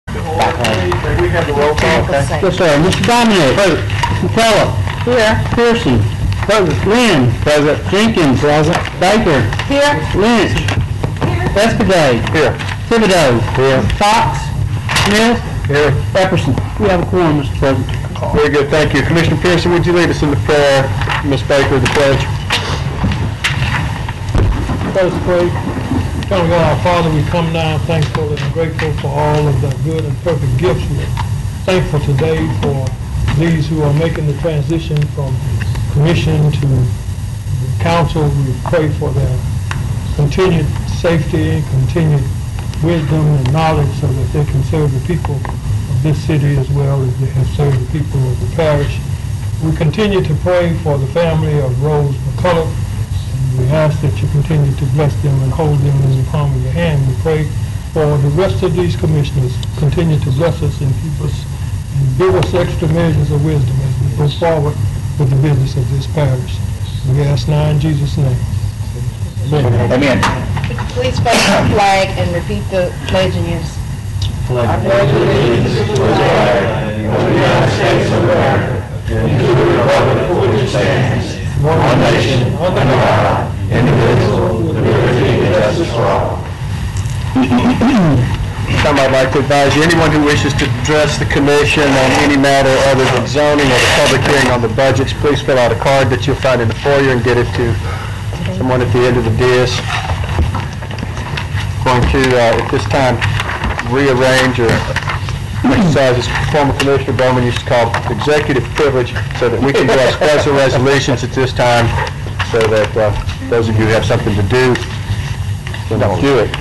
We have the roll call. Yes, sir. Mr. Dominic. Present. McCullough. Here. Pearson. Present. Lynn. Present. Jenkins. Present. Baker. Here. Lynch. Here. Espedade. Here. Thibodeau. Here. Fox. Smith. Here. Epperson. We have a quorum, Mr. President. Very good, thank you. Commissioner Pearson, would you lead us in the prayer? Ms. Baker, the pledge. Let us pray. Father God, our Father, we come now thankful and grateful for all of the good and perfect gifts. We're thankful today for these who are making the transition from commission to council. We pray for their continued safety and continued wisdom and knowledge so that they can serve the people of this city as well as they have served the people of the parish. We continue to pray for the family of Rose McCullough. We ask that you continue to bless them and hold them in the palm of your hand. We pray for the rest of these commissioners. Continue to bless us and keep us and give us extra measures of wisdom as we go forward with the business of this parish. We ask now in Jesus' name. Amen. Amen. Please face the flag and repeat the pledge in unison. I pledge allegiance to the flag of the United States of America and to the republic for which it stands, one nation, under God, indivisible, with liberty and justice for all. I'd like to advise you, anyone who wishes to address the commission on any matter other than zoning or the public hearing on the budgets, please fill out a card that you'll find in the foyer and get it to someone at the end of the dais. Going to, at this time, rearrange or exercise, as former Commissioner Bowman used to call executive privilege, so that we can do our special resolutions at this time, so that those of you who have something to do can do it.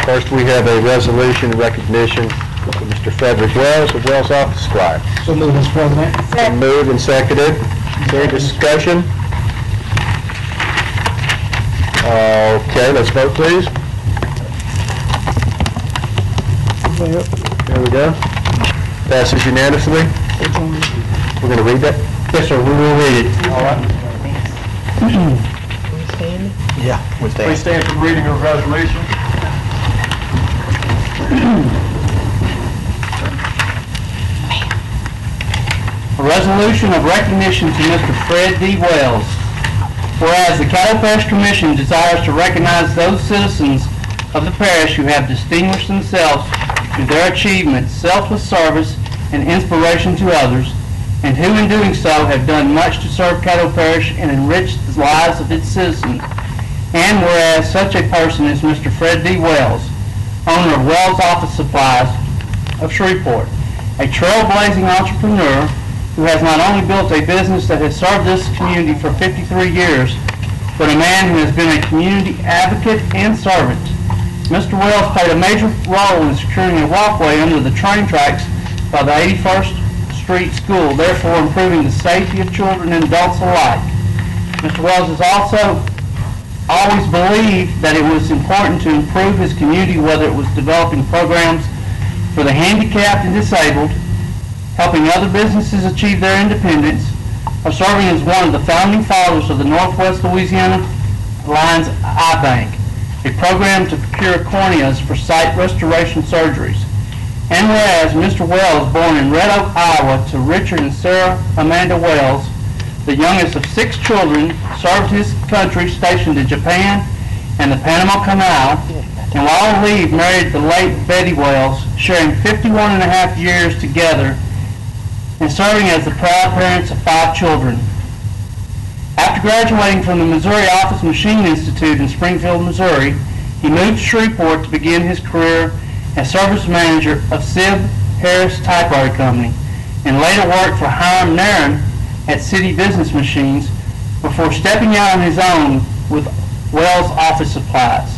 First, we have a resolution in recognition of Mr. Frederick Wells of Wells Office Supply. So moved, Mr. President. Been moved and seconded. Is there any discussion? Okay, let's vote, please. There we go. Passes unanimously. We're going to read that? Yes, sir. We will read it. All right. Yeah, we stand. Please stand for the reading of the resolution. A resolution of recognition to Mr. Fred D. Wells. Whereas the Caddo Parish Commission desires to recognize those citizens of the parish who have distinguished themselves through their achievements, selfless service, and inspiration to others, and who in doing so have done much to serve Caddo Parish and enrich the lives of its citizens. And whereas such a person is Mr. Fred D. Wells, owner of Wells Office Supplies of Shreveport, a trailblazing entrepreneur who has not only built a business that has served this community for 53 years, but a man who has been a community advocate and servant. Mr. Wells played a major role in securing a walkway under the train tracks by the 81st Street School, therefore improving the safety of children and adults alike. Mr. Wells has also always believed that it was important to improve his community, whether it was developing programs for the handicapped and disabled, helping other businesses achieve their independence, or serving as one of the founding fathers of the Northwest Louisiana Alliance Eye Bank, a program to procure corneas for sight restoration surgeries. And whereas Mr. Wells, born in Red Oak, Iowa, to Richard and Sarah Amanda Wells, the youngest of 6 children, served his country stationed in Japan and the Panama Canal, and while on leave married the late Betty Wells, sharing 51 and a half years together and serving as the proud parents of 5 children. After graduating from the Missouri Office Machine Institute in Springfield, Missouri, he moved to Shreveport to begin his career as service manager of Sib Harris Typewriter Company, and later worked for Hiram Nairn at City Business Machines before stepping out on his own with Wells Office Supplies.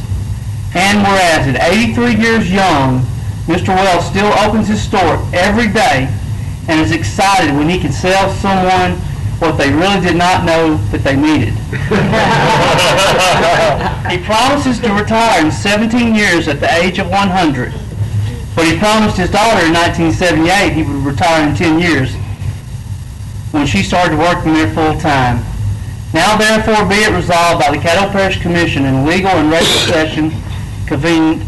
And whereas at 83 years young, Mr. Wells still opens his store every day and is excited when he can sell someone what they really did not know that they needed. He promises to retire in 17 years at the age of 100, but he promised his daughter in 1978 he would retire in 10 years when she started working there full time. Now therefore be it resolved by the Caddo Parish Commission in legal and regular session convened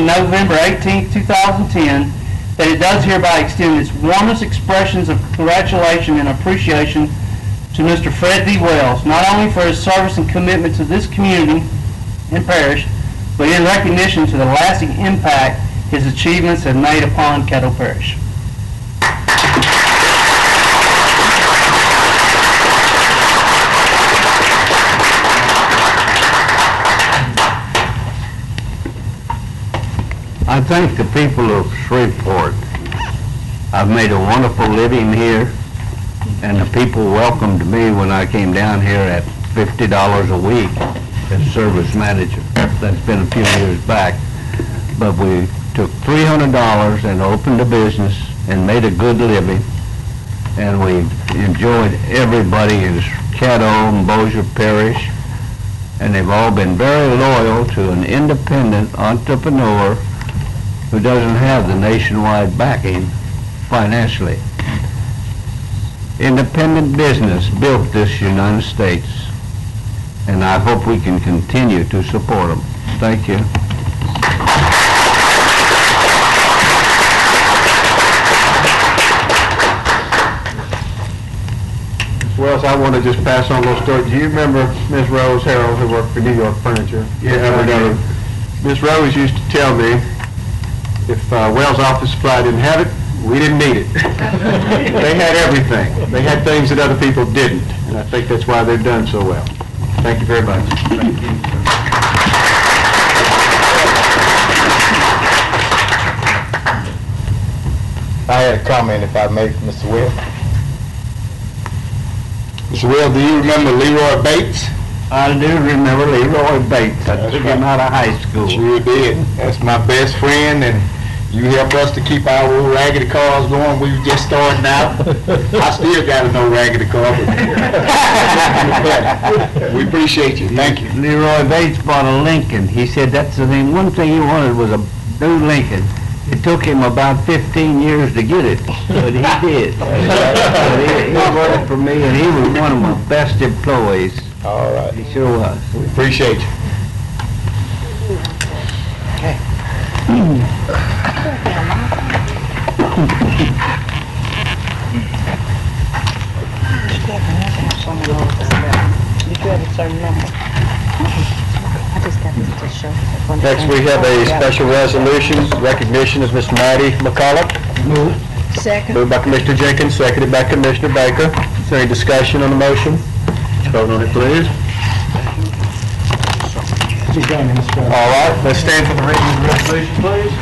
November 18, 2010, that it does hereby extend its warmest expressions of congratulation and appreciation to Mr. Fred D. Wells, not only for his service and commitment to this community and parish, but in recognition to the lasting impact his achievements have made upon Caddo Parish. I thank the people of Shreveport. I've made a wonderful living here, and the people welcomed me when I came down here at $50 a week as service manager. That's been a few years back. But we took $300 and opened a business and made a good living, and we enjoyed everybody in Caddo and Bossier Parish, and they've all been very loyal to an independent entrepreneur who doesn't have the nationwide backing financially. Independent business built this United States, and I hope we can continue to support them. Thank you. Well, I want to just pass on a little story. Do you remember Ms. Rose Harrell, who worked for New York Furniture? Yeah. Ms. Rose used to tell me if Wells Office Supply didn't have it, we didn't need it. They had everything. They had things that other people didn't, and I think that's why they've done so well. Thank you very much. Thank you. I had a comment, if I may, Mr. Will. Mr. Will, do you remember Leroy Bates? I do remember Leroy Bates. I took him out of high school. Sure did. That's my best friend, and you helped us to keep our old raggedy cars going. We were just starting out. I still got an old raggedy car. But we appreciate you. Thank you. Leroy Bates bought a Lincoln. He said that's the thing. One thing he wanted was a new Lincoln. It took him about 15 years to get it, but he did. But he worked for me, and he was one of my best employees. All right. He sure was. We appreciate you. Next, we have a special resolution, recognition of Miss Maddie McCullough. Second. Moved by Commissioner Jenkins, seconded by Commissioner Baker. Is there any discussion on the motion? Vote on it, please. All right, let's stand for the reading of the resolution, please.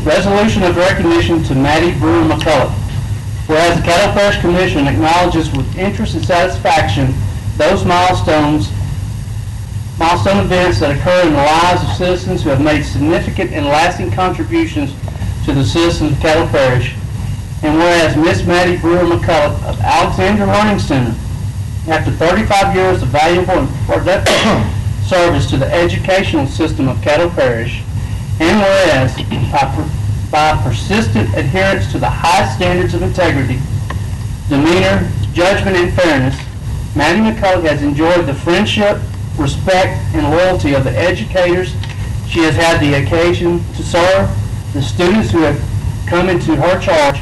Resolution of recognition to Maddie Brewer McCullough. Whereas the Caddo Parish Commission acknowledges with interest and satisfaction those milestone events that occur in the lives of citizens who have made significant and lasting contributions to the citizens of Caddo Parish. And whereas Miss Maddie Brewer McCullough of Alexander Learning Center, after 35 years of valuable and productive service to the educational system of Caddo Parish, and whereas by persistent adherence to the high standards of integrity, demeanor, judgment, and fairness, Maddie McCullough has enjoyed the friendship, respect, and loyalty of the educators she has had the occasion to serve, the students who have come into her charge,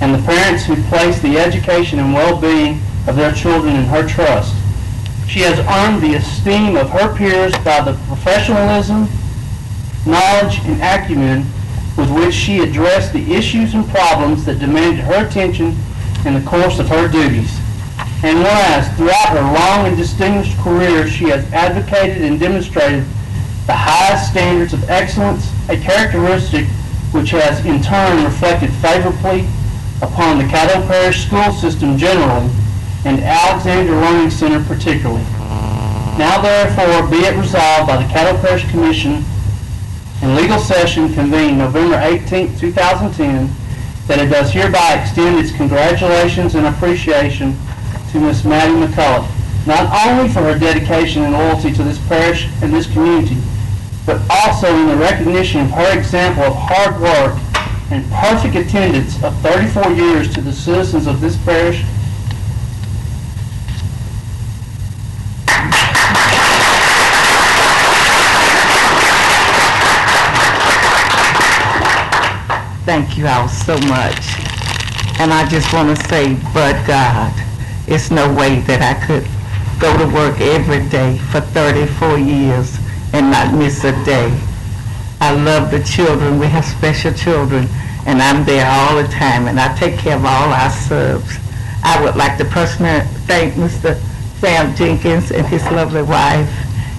and the parents who place the education and well-being of their children in her trust. She has earned the esteem of her peers by the professionalism, knowledge, and acumen with which she addressed the issues and problems that demanded her attention in the course of her duties. And whereas throughout her long and distinguished career she has advocated and demonstrated the highest standards of excellence, a characteristic which has in turn reflected favorably upon the Caddo Parish school system generally and Alexander Learning Center particularly. Now therefore be it resolved by the Caddo Parish Commission in legal session convened November 18, 2010, that it does hereby extend its congratulations and appreciation to Miss Maddie McCullough, not only for her dedication and loyalty to this parish and this community, but also in the recognition of her example of hard work and perfect attendance of 34 years to the citizens of this parish. thank you all so much. And I just want to say, but God, it's no way that I could go to work every day for 34 years and not miss a day. I love the children. We have special children, and I'm there all the time, and I take care of all our subs. I would like to personally thank Mr. Sam Jenkins and his lovely wife,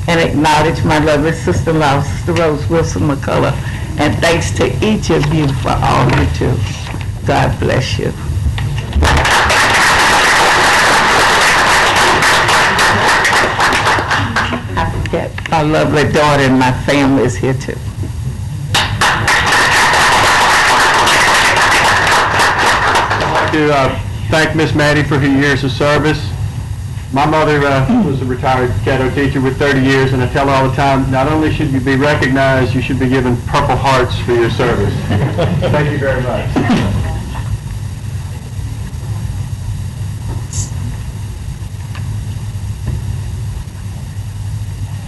and acknowledge my lovely sister-in-law, Sister Rose Wilson McCullough, and thanks to each of you for all you do. God bless you. I forget my lovely daughter and my family is here too. I'd like to thank Miss Maddie for her years of service. My mother was a retired Caddo teacher with 30 years, and I tell her all the time, not only should you be recognized, you should be given Purple Hearts for your service. Thank you very much.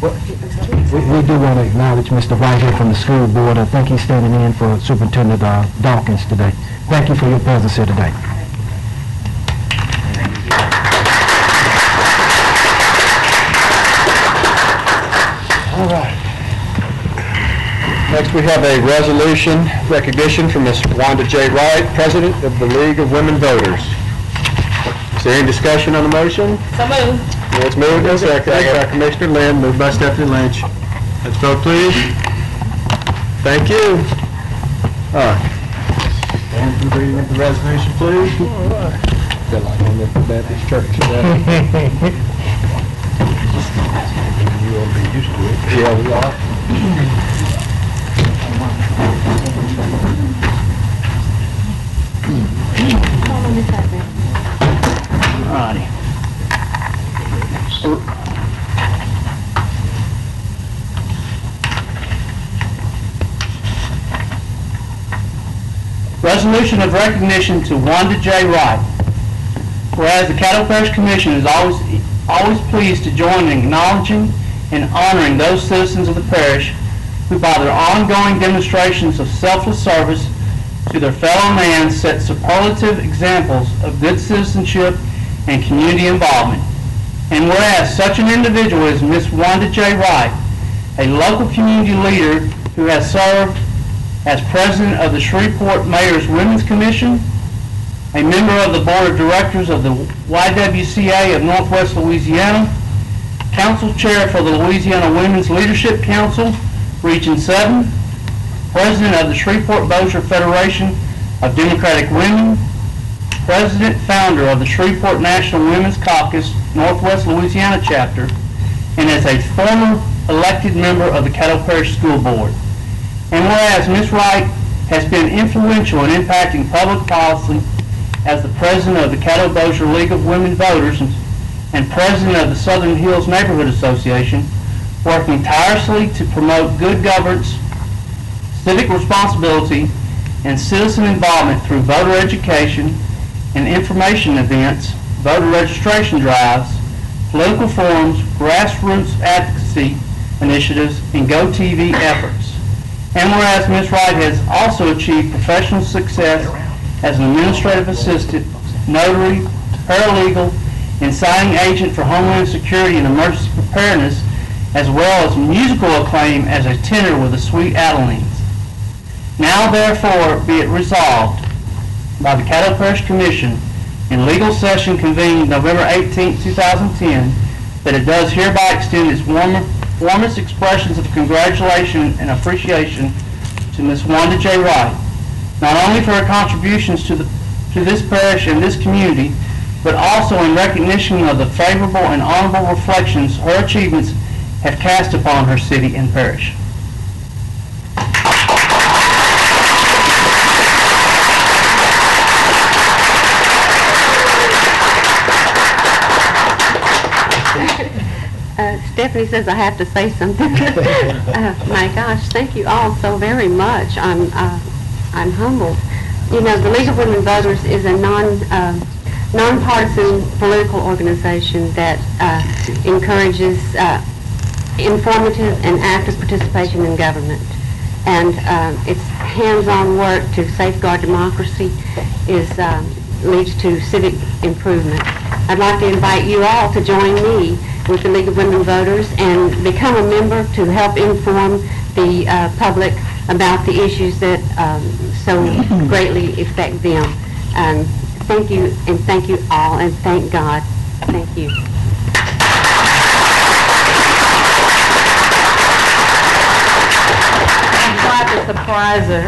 We do want to acknowledge Mr. White here from the school board. I think he's standing in for Superintendent Dawkins today. Thank you for your presence here today. All right. Next, we have a resolution recognition from Ms. Wanda J. Wright, President of the League of Women Voters. Is there any discussion on the motion? So moved. It's moved and seconded by Commissioner Lynn, moved by Stephanie Lynch. Let's vote, please. Thank you. All right. Stand for the reading of the resolution, please. All right. Feel like I'm at the Baptist church. You will be used to it. Yeah, we are. Alrighty. Resolution of recognition to Wanda J. Wright. Whereas the Caddo Parish Commission is always pleased to join in acknowledging and honoring those citizens of the parish who by their ongoing demonstrations of selfless service to their fellow man set superlative examples of good citizenship and community involvement. And whereas such an individual is Miss Wanda J. Wright, a local community leader who has served as president of the Shreveport Mayor's Women's Commission, a member of the Board of Directors of the YWCA of Northwest Louisiana, Council Chair for the Louisiana Women's Leadership Council, Region 7, President of the Shreveport-Bossier Federation of Democratic Women, President, Founder of the Shreveport National Women's Caucus, Northwest Louisiana Chapter, and as a former elected member of the Caddo Parish School Board. And whereas Ms. Wright has been influential in impacting public policy as the President of the Caddo-Bossier League of Women Voters and President of the Southern Hills Neighborhood Association, working tirelessly to promote good governance, civic responsibility, and citizen involvement through voter education and information events, voter registration drives, political forums, grassroots advocacy initiatives, and GoTV efforts. And whereas Ms. Wright has also achieved professional success as an administrative assistant, notary, paralegal, and signing agent for Homeland Security and Emergency Preparedness, as well as musical acclaim as a tenor with the Sweet Adelines. Now therefore be it resolved by the Caddo Parish Commission in legal session convened November 18, 2010, that it does hereby extend its warmest expressions of congratulation and appreciation to Ms. Wanda J. Wright, not only for her contributions to this parish and this community, but also in recognition of the favorable and honorable reflections her achievements have cast upon her city and parish. Stephanie says I have to say something. My gosh, thank you all so very much. I'm humbled. You know, the League of Women Voters is a nonpartisan political organization that encourages informative and active participation in government. and its hands-on work to safeguard democracy leads to civic improvement. I'd like to invite you all to join me with the League of Women Voters and become a member to help inform the public about the issues that so greatly affect them. Thank you, and thank you all, and thank God. Thank you. I tried to surprise her.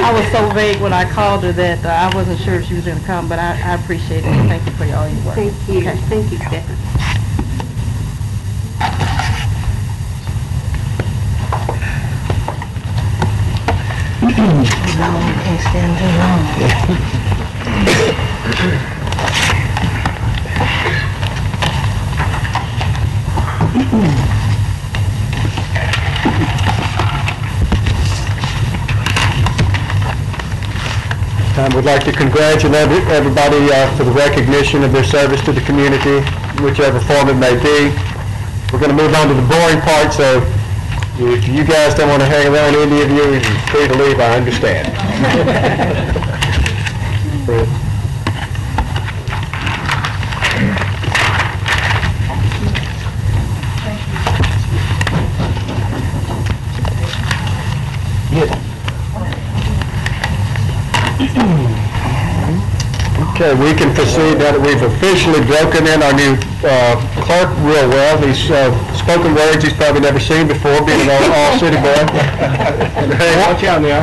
I was so vague when I called her that I wasn't sure if she was going to come, but I appreciate it. Thank you for all your work. Thank you. Okay. Thank you, Stephanie. Can't stand too long. We'd like to congratulate everybody for the recognition of their service to the community, whichever form it may be. We're going to move on to the boring part, so if you guys don't want to hang around, any of you, you're free to leave, I understand. Okay, we can proceed now that we've officially broken in our new clerk real well. These spoken words he's probably never seen before, being an all-city boy.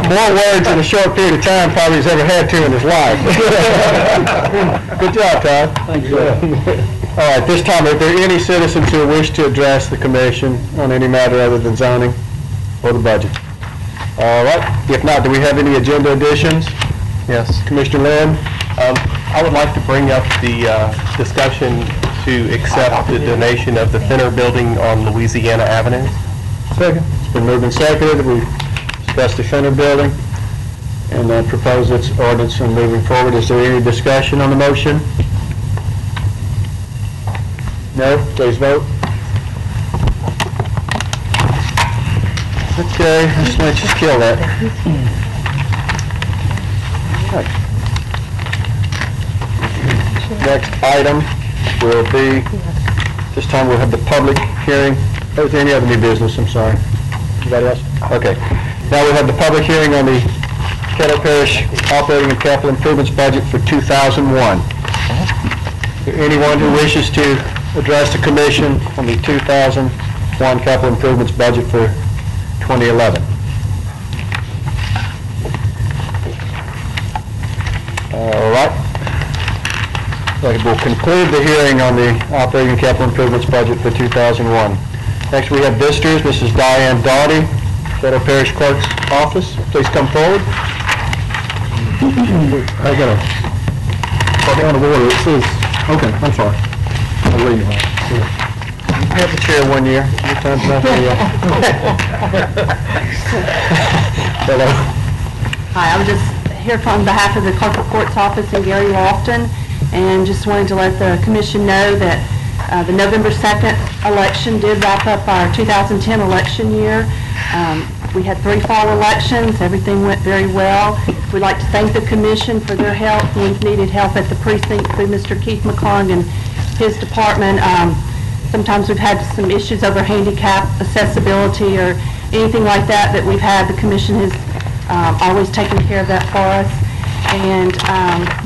More words in a short period of time probably he's ever had to in his life. Good job, Todd. Thank you. All right, this time, are there any citizens who wish to address the commission on any matter other than zoning or the budget? All right, if not, do we have any agenda additions? Yes. Commissioner Lynn? I would like to bring up the discussion to accept the donation of the thinner building on Louisiana Avenue. Second. It's been moved and seconded. We discussed the Fenner building and propose its ordinance and moving forward. Is there any discussion on the motion? No? Please vote. Okay, let's just kill that. Okay. Next item will be, this time we'll have the public hearing. Oh, is there any other new business? I'm sorry. Anybody else? Okay. Now we'll have the public hearing on the Caddo Parish operating and capital improvements budget for 2001. Anyone who wishes to address the commission on the 2001 capital improvements budget for 2011? All right. We'll conclude the hearing on the operating and capital improvements budget for 2001. Next, we have visitors. Mrs. Diane Doughty, Caddo Parish Clerk's office. Please come forward. I got a point of order. It says, okay, I'm sorry. I'll read it. You had the chair 1 year. Your time's not there yet. Hello. Hi, I'm just here on behalf of the Clerk of Court's office in Gary Lofton, and just wanted to let the commission know that the November 2nd election did wrap up our 2010 election year. We had 3 fall elections. Everything went very well. We'd like to thank the commission for their help. We've needed help at the precinct through Mr. Keith McClung and his department. Sometimes we've had some issues over handicap accessibility or anything like that we've had. The commission has always taken care of that for us. And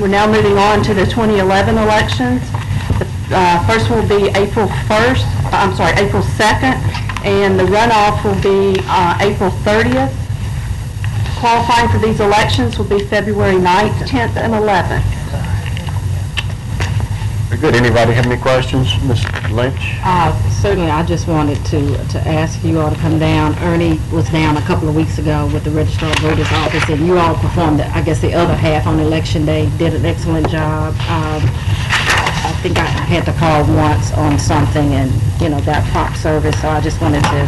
we're now moving on to the 2011 elections. The first will be April 2nd, and the runoff will be April 30th. Qualifying for these elections will be February 9th, 10th, and 11th. Very good. Anybody have any questions? Ms. Lynch? Certainly, I just wanted to ask you all to come down. Ernie was down a couple of weeks ago with the Registrar of Voters Office, and you all performed, I guess, the other half on Election Day, did an excellent job. I think I had to call once on something and, got prompt service, so I just wanted to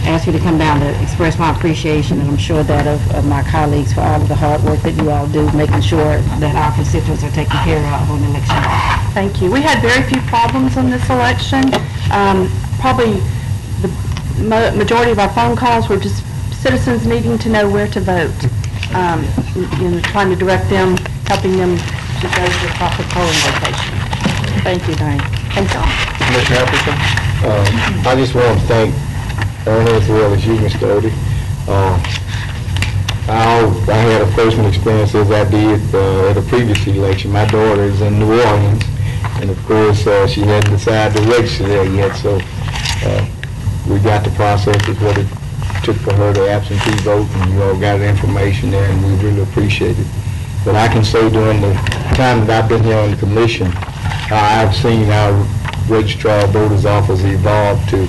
ask you to come down to express my appreciation, and I'm sure that of my colleagues for all of the hard work that you all do, making sure that our constituents are taken care of on election day. Thank you. We had very few problems in this election. Probably majority of our phone calls were just citizens needing to know where to vote, trying to direct them, helping them to go to the proper polling location. Thank you, Diane. Thank you all. Commissioner Epperson? I just want to thank Ernie as well as you, Mr. Odie. I had a personal experience as I did at a previous election. My daughter is in New Orleans, and of course, she hadn't decided to register there yet, so we got the process of what it took for her to absentee vote, and you all got the information there, and we really appreciate it. But I can say during the time that I've been here on the commission, I've seen our registrar voters office evolve to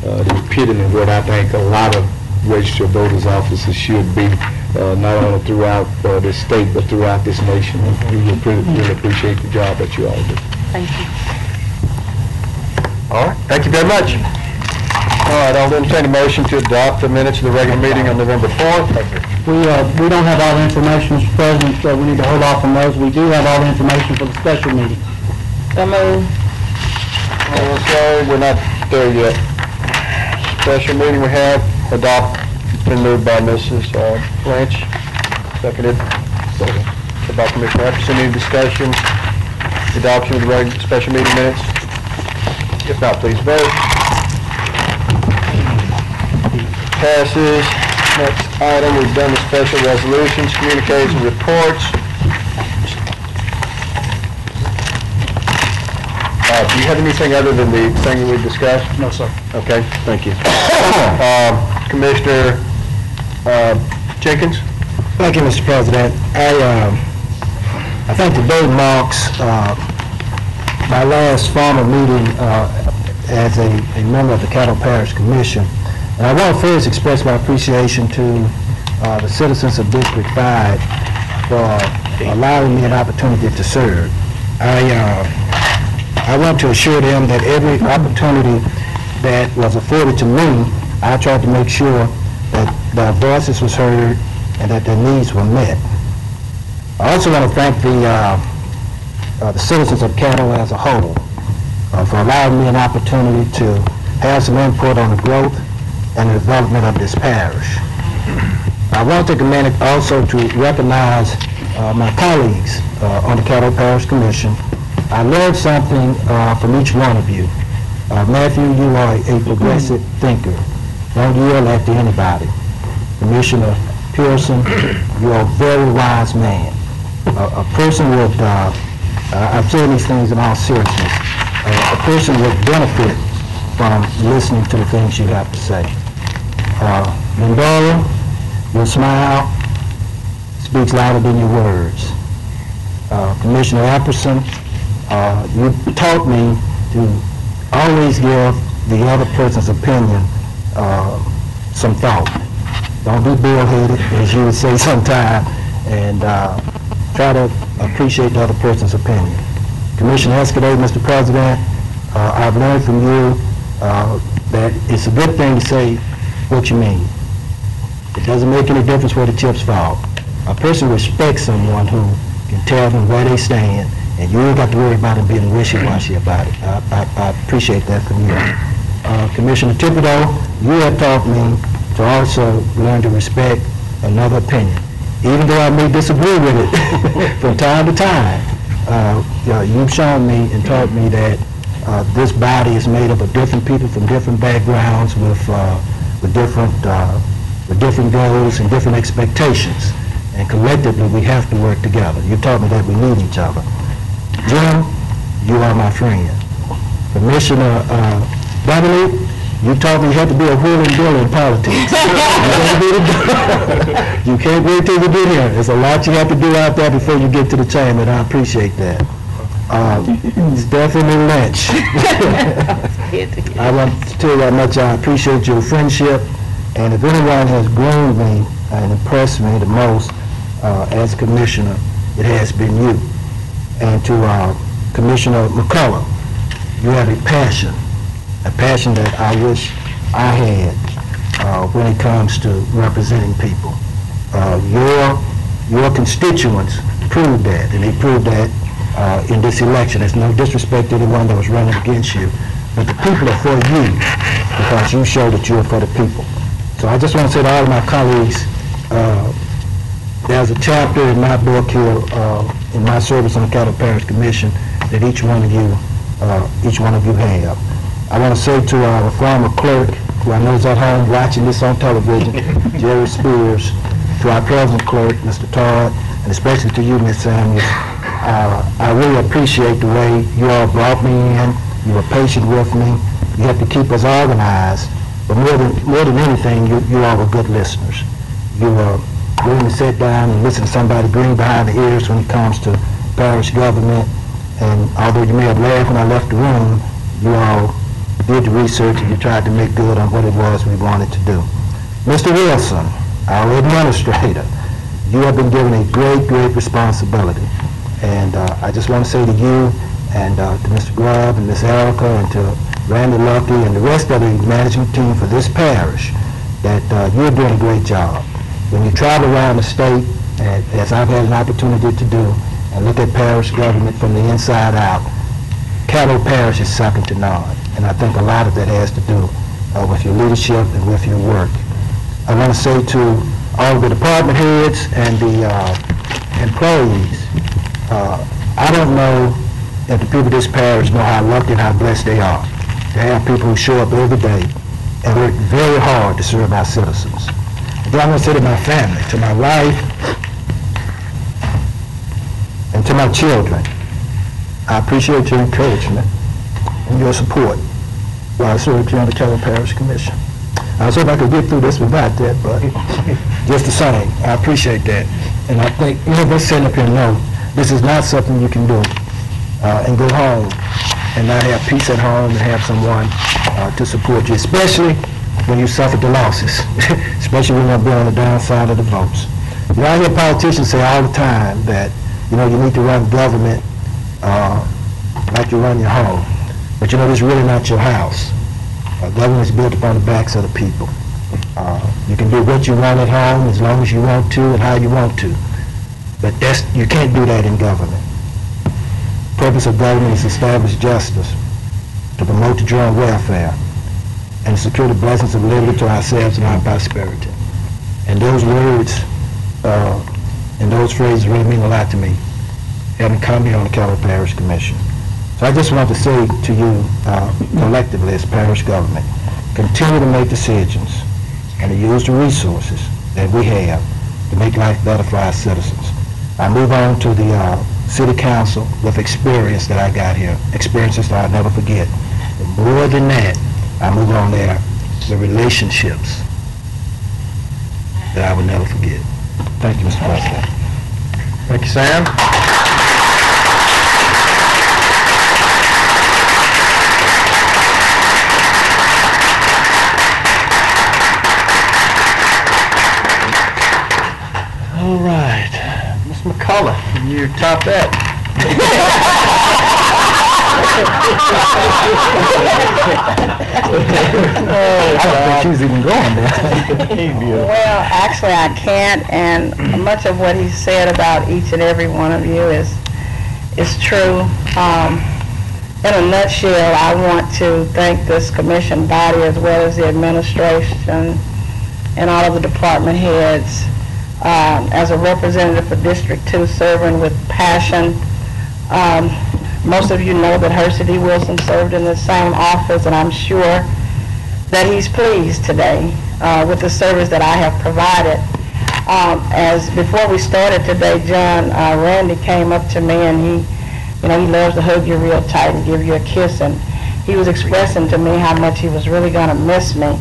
the epitome of what I think a lot of registered voters offices should be, not only throughout this state, but throughout this nation. We really appreciate the job that you all do. Thank you. All right, thank you very much. All right, I'll entertain a motion to adopt the minutes of the regular meeting on November 4th. We don't have all the information, Mr. President, so we need to hold off on those. We do have all the information for the special meeting. Okay, we're not there yet. Special meeting we have, adopt, it's been moved by Mrs. Lynch, seconded by Commissioner Epperson. Any discussion? Adoption of the regular special meeting minutes? If not, please vote. Passes. Next item, we've done the special resolutions, communiques, and reports. Do you have anything other than the thing we discussed? No, sir. Okay, thank you. Commissioner Jenkins? Thank you, Mr. President. I think today marks my last formal meeting as a member of the Caddo Parish Commission. And I want to first express my appreciation to the citizens of District 5 for allowing me an opportunity to serve. I want to assure them that every opportunity that was afforded to me, I tried to make sure that their voices was heard and that their needs were met. I also want to thank the citizens of Caddo as a whole for allowing me an opportunity to have some input on the growth and the development of this parish. I want to take a minute also to recognize my colleagues on the Caddo Parish Commission. I learned something from each one of you. Matthew, you are a progressive thinker. Don't yell after anybody. Commissioner Pearson, you're a very wise man. A person would, I've said these things in all seriousness, a person would benefit from listening to the things you have to say. Lindora, your smile speaks louder than your words. Commissioner Epperson, you taught me to always give the other person's opinion some thought. Don't be bullheaded, as you would say sometime, and try to appreciate the other person's opinion. Commissioner Escudé, Mr. President, I've learned from you that it's a good thing to say what you mean. It doesn't make any difference where the chips fall. A person respects someone who can tell them where they stand, and you ain't got to worry about them being wishy-washy about it. I appreciate that from you. Commissioner Thibodeau, you have taught me to also learn to respect another opinion. Even though I may disagree with it from time to time, you've shown me and taught me that this body is made up of different people from different backgrounds with different goals and different expectations. And collectively, we have to work together. You taught me that we need each other. Jim, you are my friend. Commissioner Dominique, you taught me you have to be a wheeling dealer in politics. You can't wait till you get here. There's a lot you have to do out there before you get to the chamber, and I appreciate that. Stephanie Lynch. I want to tell you how much I appreciate your friendship, and if anyone has groomed me and impressed me the most as commissioner, it has been you. And to Commissioner McCullough, you have a passion that I wish I had when it comes to representing people. Your constituents proved that, and they proved that in this election. There's no disrespect to anyone that was running against you, but the people are for you, because you show that you're for the people. So I just want to say to all of my colleagues, there's a chapter in my book here, in my service on the Caddo Parish Commission, that each one of you have. I want to say to our former clerk, who I know is at home watching this on television, Jerry Spears, to our present clerk, Mr. Todd, and especially to you, Ms. Samuels, I really appreciate the way you all brought me in. You were patient with me. You have to keep us organized. But more than anything, you all were good listeners. You were willing to sit down and listen to somebody green behind the ears when it comes to parish government. And although you may have laughed when I left the room, you all did the research and you tried to make good on what it was we wanted to do. Mr. Wilson, our administrator, you have been given a great, great responsibility. And I just want to say to you and to Mr. Grubb and Ms. Erica and to Randy Lucky and the rest of the management team for this parish that you're doing a great job. When you travel around the state, as I've had an opportunity to do, and look at parish government from the inside out, Caddo Parish is second to none. And I think a lot of that has to do with your leadership and with your work. I want to say to all of the department heads and the employees, I don't know if the people of this parish know how lucky and how blessed they are to have people who show up every day and work very hard to serve our citizens. Then I want to say to my family, to my wife, and to my children, I appreciate your encouragement and your support while I served here on the Caddo Parish Commission. I was hoping I could get through this without that, but just the same, I appreciate that. And I think any of us sitting up here know this is not something you can do and go home and not have peace at home and have someone to support you, especially when you suffered the losses, especially when you're on the downside of the votes. You know, I hear politicians say all the time that, you know, you need to run government like you run your home. But you know, this is really not your house. Government is built upon the backs of the people. You can do what you want at home as long as you want to and how you want to. But you can't do that in government. The purpose of government is to establish justice, to promote the general welfare, and secure the blessings of liberty to ourselves and our prosperity. And those words and those phrases really mean a lot to me, having come here on the Caddo Parish Commission. So I just want to say to you, collectively as parish government, continue to make decisions and to use the resources that we have to make life better for our citizens. I move on to the City Council with experience that I got here, experiences that I'll never forget. And more than that, I move on there to relationships that I will never forget. Thank you, Mr. President. Thank you, Sam. All right, Ms. McCullough, you top that. I don't think she was even going there. Well, actually, I can't, and much of what he said about each and every one of you is true. In a nutshell, I want to thank this commission body as well as the administration and all of the department heads. As a representative for District 2, serving with passion. Most of you know that Hersey D. Wilson served in the same office, and I'm sure that he's pleased today with the service that I have provided. As before we started today, John, Randy came up to me, and he loves to hug you real tight and give you a kiss, and he was expressing to me how much he was really going to miss me.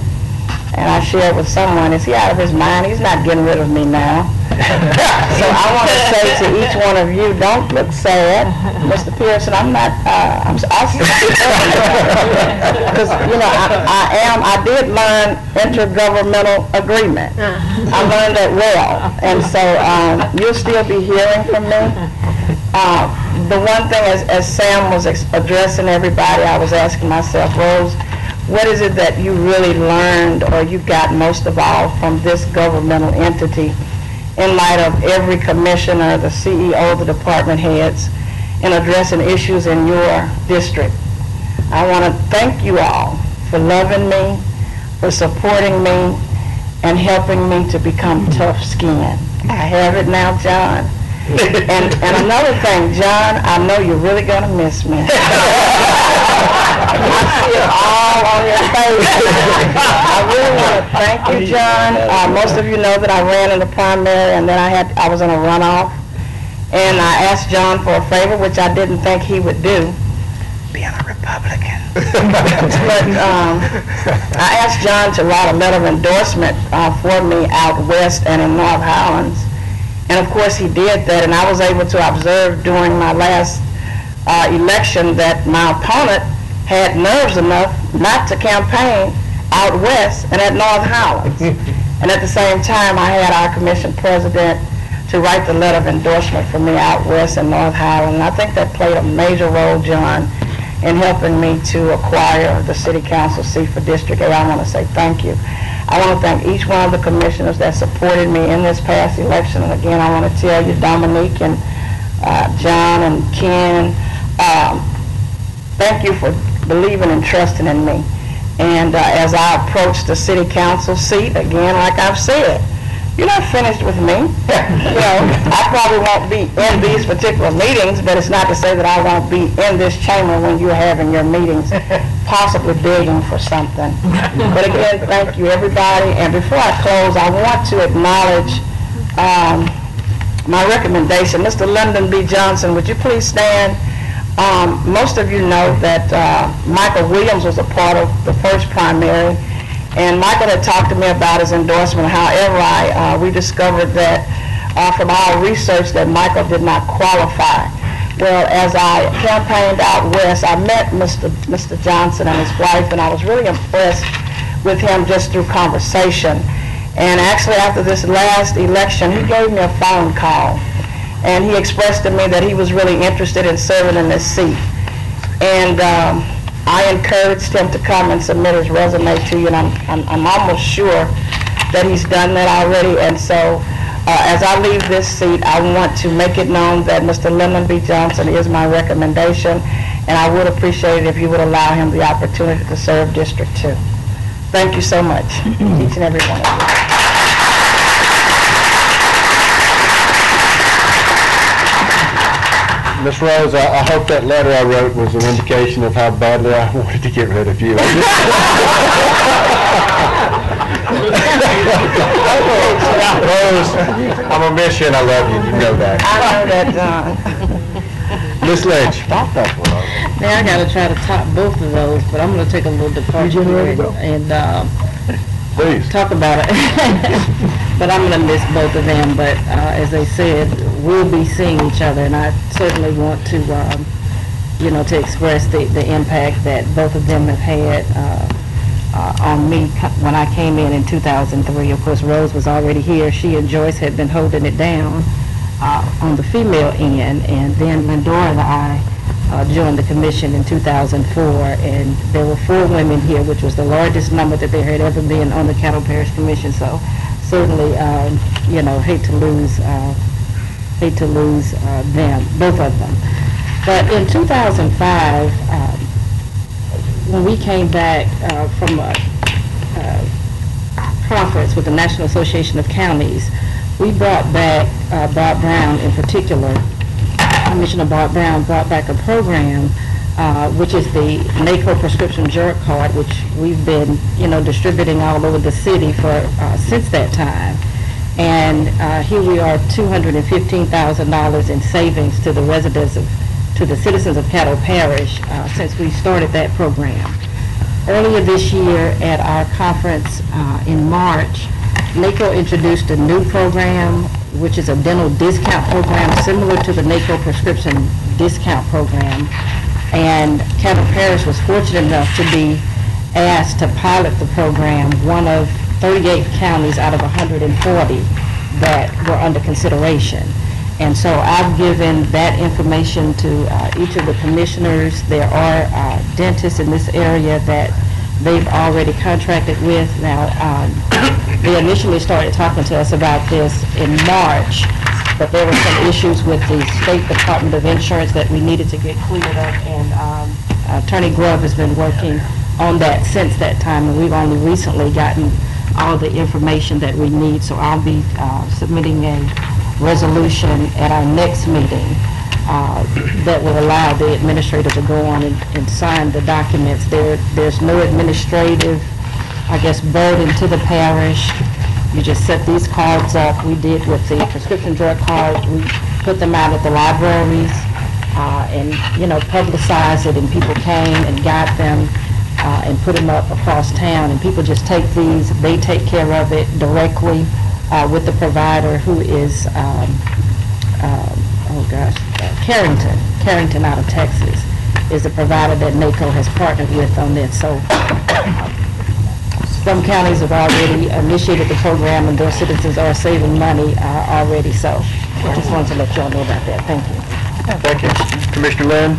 And I shared with someone, is he out of his mind? He's not getting rid of me now. So I want to say to each one of you, don't look sad. Mr. Pearson, I'm not, because, you know, I did learn intergovernmental agreement. I learned that well. And so you'll still be hearing from me. The one thing, as Sam was addressing everybody, I was asking myself, Rose, what is it that you really learned or you got most of all from this governmental entity in light of every commissioner, the CEO, the department heads, in addressing issues in your district? I want to thank you all for loving me, for supporting me, and helping me to become tough-skinned. I have it now, John. And another thing, John, I know you're really going to miss me. I see it all on your face. I really want to thank you, John. Most of you know that I ran in the primary, and then I was in a runoff. And I asked John for a favor, which I didn't think he would do, being a Republican. But I asked John to write a letter of endorsement for me out west and in North Highlands. And of course he did that, and I was able to observe during my last election that my opponent had nerves enough not to campaign out west and at North Highlands. And at the same time, I had our commission president to write the letter of endorsement for me out west and North Highlands. And I think that played a major role, John, in helping me to acquire the city council seat for District 8. I want to say thank you. I want to thank each one of the commissioners that supported me in this past election. And again, I want to tell you, Dominique and John and Ken, thank you for believing and trusting in me. And as I approach the city council seat, again, like I've said, you're not finished with me. You know, I probably won't be in these particular meetings, but it's not to say that I won't be in this chamber when you're having your meetings, possibly begging for something. But again, thank you, everybody. And before I close, I want to acknowledge my recommendation. Mr. Lyndon B. Johnson, would you please stand? Most of you know that Michael Williams was a part of the first primary, and Michael had talked to me about his endorsement. However, we discovered that from our research that Michael did not qualify. Well, as I campaigned out west, I met Mr. Johnson and his wife, and I was really impressed with him just through conversation. And actually, after this last election, he gave me a phone call, and he expressed to me that he was really interested in serving in this seat. And I encouraged him to come and submit his resume to you, and I'm almost sure that he's done that already. And so as I leave this seat, I want to make it known that Mr. Lyndon B. Johnson is my recommendation, and I would appreciate it if you would allow him the opportunity to serve District 2. Thank you so much, each and every one of you. Ms. Rose, I hope that letter I wrote was an indication of how badly I wanted to get rid of you. Rose, I'm gonna miss you and I love you. You know that. I know that, John. Ms. Lynch. Now I gotta try to top both of those, but I'm gonna take a little departure here and Please. talk about it. But I'm gonna miss both of them, but as they said, we'll be seeing each other, and I certainly want to, to express the impact that both of them have had on me when I came in 2003. Of course, Rose was already here. She and Joyce had been holding it down on the female end, and then Lindora and I joined the commission in 2004, and there were 4 women here, which was the largest number that there had ever been on the Caddo Parish Commission. So certainly, hate to lose them, both of them. But in 2005, when we came back from a conference with the National Association of Counties, we brought back Bob Brown in particular. Commissioner Bob Brown brought back a program which is the NACO prescription drug card, which we've been, distributing all over the city for since that time. And here we are, $215,000 in savings to the citizens of Caddo Parish since we started that program. Earlier this year at our conference in March, NACO introduced a new program, which is a dental discount program similar to the NACO prescription discount program. And Caddo Parish was fortunate enough to be asked to pilot the program, one of 38 counties out of 140 that were under consideration. And so I've given that information to each of the commissioners. There are dentists in this area that they've already contracted with. Now, they initially started talking to us about this in March, but there were some issues with the State Department of Insurance that we needed to get cleared up, and Attorney Grubb has been working on that since that time, and we've only recently gotten all the information that we need. So I'll be submitting a resolution at our next meeting that will allow the administrator to go on and sign the documents. There's no administrative, I guess, burden to the parish. You just set these cards up. We did with the prescription drug cards. We put them out at the libraries and, you know, publicized it, and people came and got them and put them up across town. And people just take these. They take care of it directly with the provider, who is, Carrington out of Texas is the provider that NACO has partnered with on this. So some counties have already initiated the program, and their citizens are saving money already. So I just wanted to let you all know about that. Thank you. Thank you. Commissioner Lynn?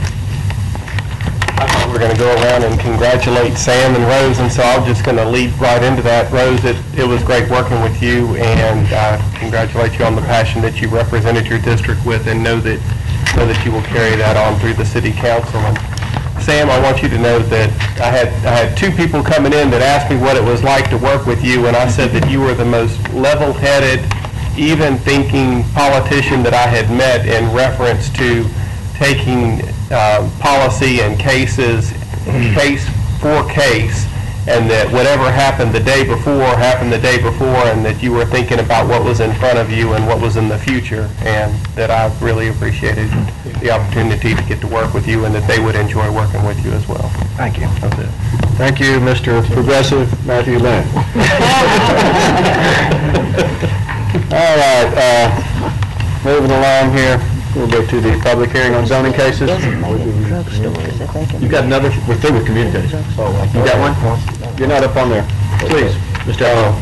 I thought we were going to go around and congratulate Sam and Rose, and so I'm just going to lead right into that. Rose, it was great working with you, and congratulate you on the passion that you represented your district with, and know that you will carry that on through the city council. And Sam, I want you to know that I had two people coming in that asked me what it was like to work with you, and I said that you were the most level-headed, even-thinking politician that I had met in reference to taking policy and cases, case for case, and that whatever happened the day before, and that you were thinking about what was in front of you and what was in the future, and that I really appreciated the opportunity to get to work with you, and that they would enjoy working with you as well. Thank you. That's it. Thank you, Mr. Progressive Matthew Lynn. All right, moving along here, we'll go to the public hearing on zoning cases. You got another? We're through with communication. You got one? You're not up on there. Please, Mr. Allen.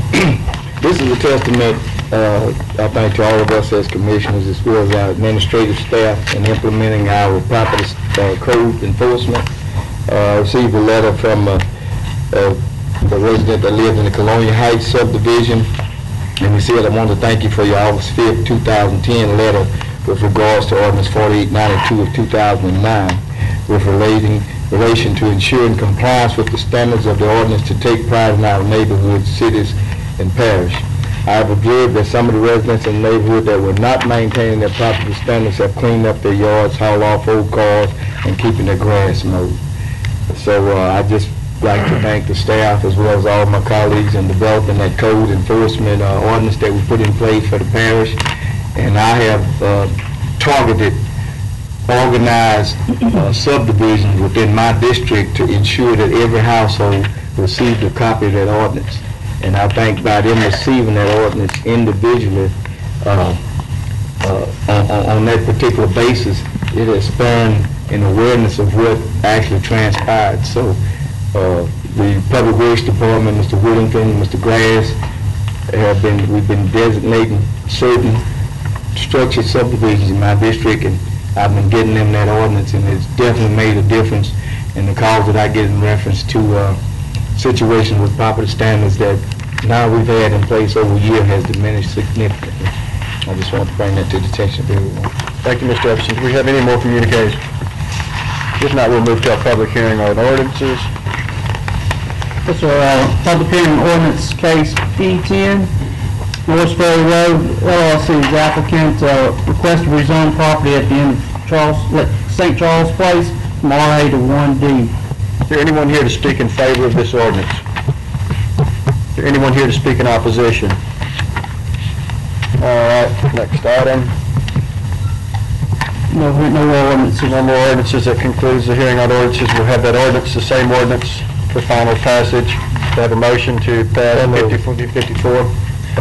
This is a testament, I think, to all of us as commissioners, as well as our administrative staff, in implementing our property code enforcement. I received a letter from the resident that lives in the Colonial Heights subdivision, and he said, I want to thank you for your August 5th, 2010 letter with regards to Ordinance 4892 of 2009, with relation to ensuring compliance with the standards of the ordinance to take pride in our neighborhoods, cities, and parish. I have observed that some of the residents in the neighborhood that were not maintaining their property standards have cleaned up their yards, hauled off old cars, and keeping their grass mowed. So I just like to thank the staff as well as all of my colleagues in developing that code enforcement ordinance that we put in place for the parish. And I have targeted organized subdivisions within my district to ensure that every household received a copy of that ordinance. And I think by them receiving that ordinance individually on that particular basis, it has spurred an awareness of what actually transpired. So the Public Works Department, Mr. Whittington, Mr. Grass, we've been designating certain structured subdivisions in my district, and I've been getting them that ordinance, and it's definitely made a difference in the calls that I get in reference to situations with property standards that now we've had in place over a year has diminished significantly. I just want to bring that to the attention of everyone. Thank you, Mr. Epson. Do we have any more communication? If not, we'll move to our public hearing on ordinances. This is our public hearing ordinance case P10. North Ferry Road, LLC, is applicant request to rezone property at the end of St. Charles Place from RA to 1D. Is there anyone here to speak in favor of this ordinance? Is there anyone here to speak in opposition? All right, next item. No ordinances. No more ordinances. That concludes the hearing on ordinances. We'll have that ordinance, the same ordinance, for final passage. To have a motion to pass 54.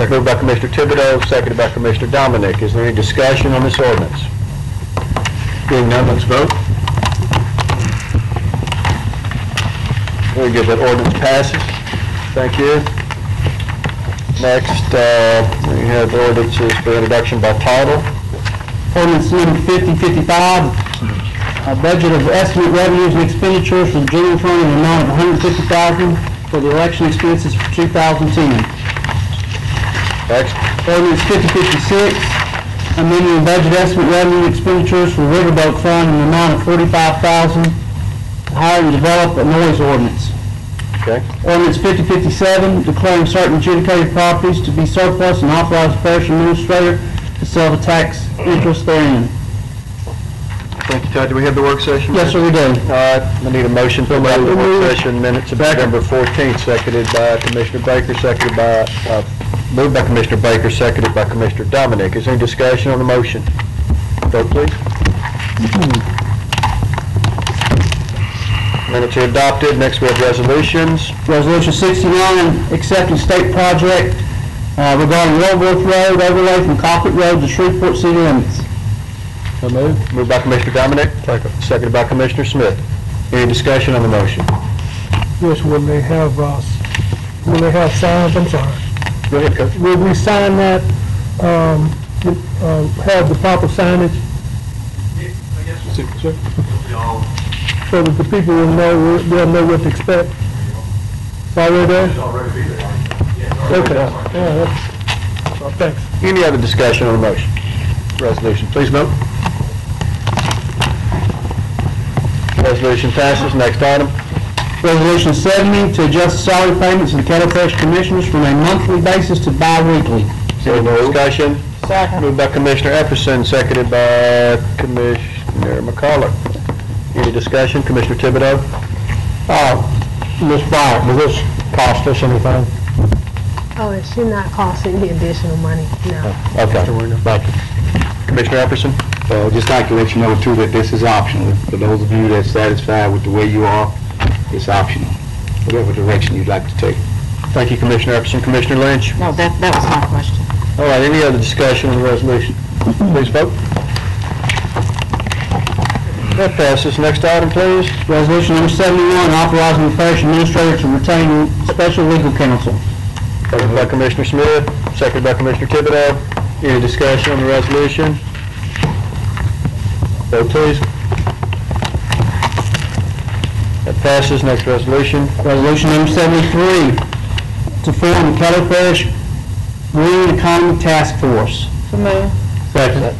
Moved by Commissioner Thibodeau, seconded by Commissioner Dominic. Is there any discussion on this ordinance? Being none, let's vote. Very good, that ordinance passes. Thank you. Next, we have ordinances for introduction by title. Ordinance number 5055, a budget of estimate revenues and expenditures for the general fund in the amount of $150,000 for the election expenses for 2010. Next. Ordinance 5056, amending the budget estimate revenue and expenditures for Riverboat Fund in the amount of $45,000 to hire and develop a noise ordinance. Okay. Ordinance 5057, declaring certain adjudicated properties to be surplus and authorize the parish administrator to sell the tax interest therein. Thank you, Todd. Do we have the work session? Yes, sir, we do. All right, I need a motion to adopt the work session minutes of November 14th, seconded by Commissioner Baker, moved by Commissioner Baker, seconded by Commissioner Dominic. Is there any discussion on the motion? Vote, please. Minutes are adopted. Next, we have resolutions. Resolution 69, accepting state project regarding Wellworth Road overlay from Coffee Road to Shreveport city limits. So moved. Moved by Commissioner Dominic, seconded by Commissioner Smith. Any discussion on the motion? Yes, will they have signs, I'm sorry. Go ahead, Coach. Will we sign that, have the proper signage? Sir? So that the people will know, they'll know what to expect? It's already there? Okay, well, thanks. Any other discussion on the motion? Resolution, please vote. Resolution passes. Next item. Resolution 70, to adjust the salary payments of the Caddo Parish Commissioners from a monthly basis to bi-weekly. Any discussion? Second. Moved by Commissioner Epperson, seconded by Commissioner McCullough. Any discussion? Commissioner Thibodeau? Ms. Bryant, does this cost us anything? Oh, it should not cost any additional money, no. Okay, thank you. Commissioner Epperson? Just like to let you know too that this is optional. For those of you that's satisfied with the way you are, it's optional. Whatever direction you'd like to take. Thank you, Commissioner Epperson. Commissioner Lynch? No, that was my question. All right, any other discussion on the resolution? Please vote. That passes. Next item, please. Resolution number 71, authorizing the parish administrator to retain special legal counsel. Moved by Commissioner Smith, seconded by Commissioner Thibodeau. Any discussion on the resolution? Vote, please. That passes. Next resolution. Resolution number 73, to form the Caddo Parish Marine Economy Task Force. Second.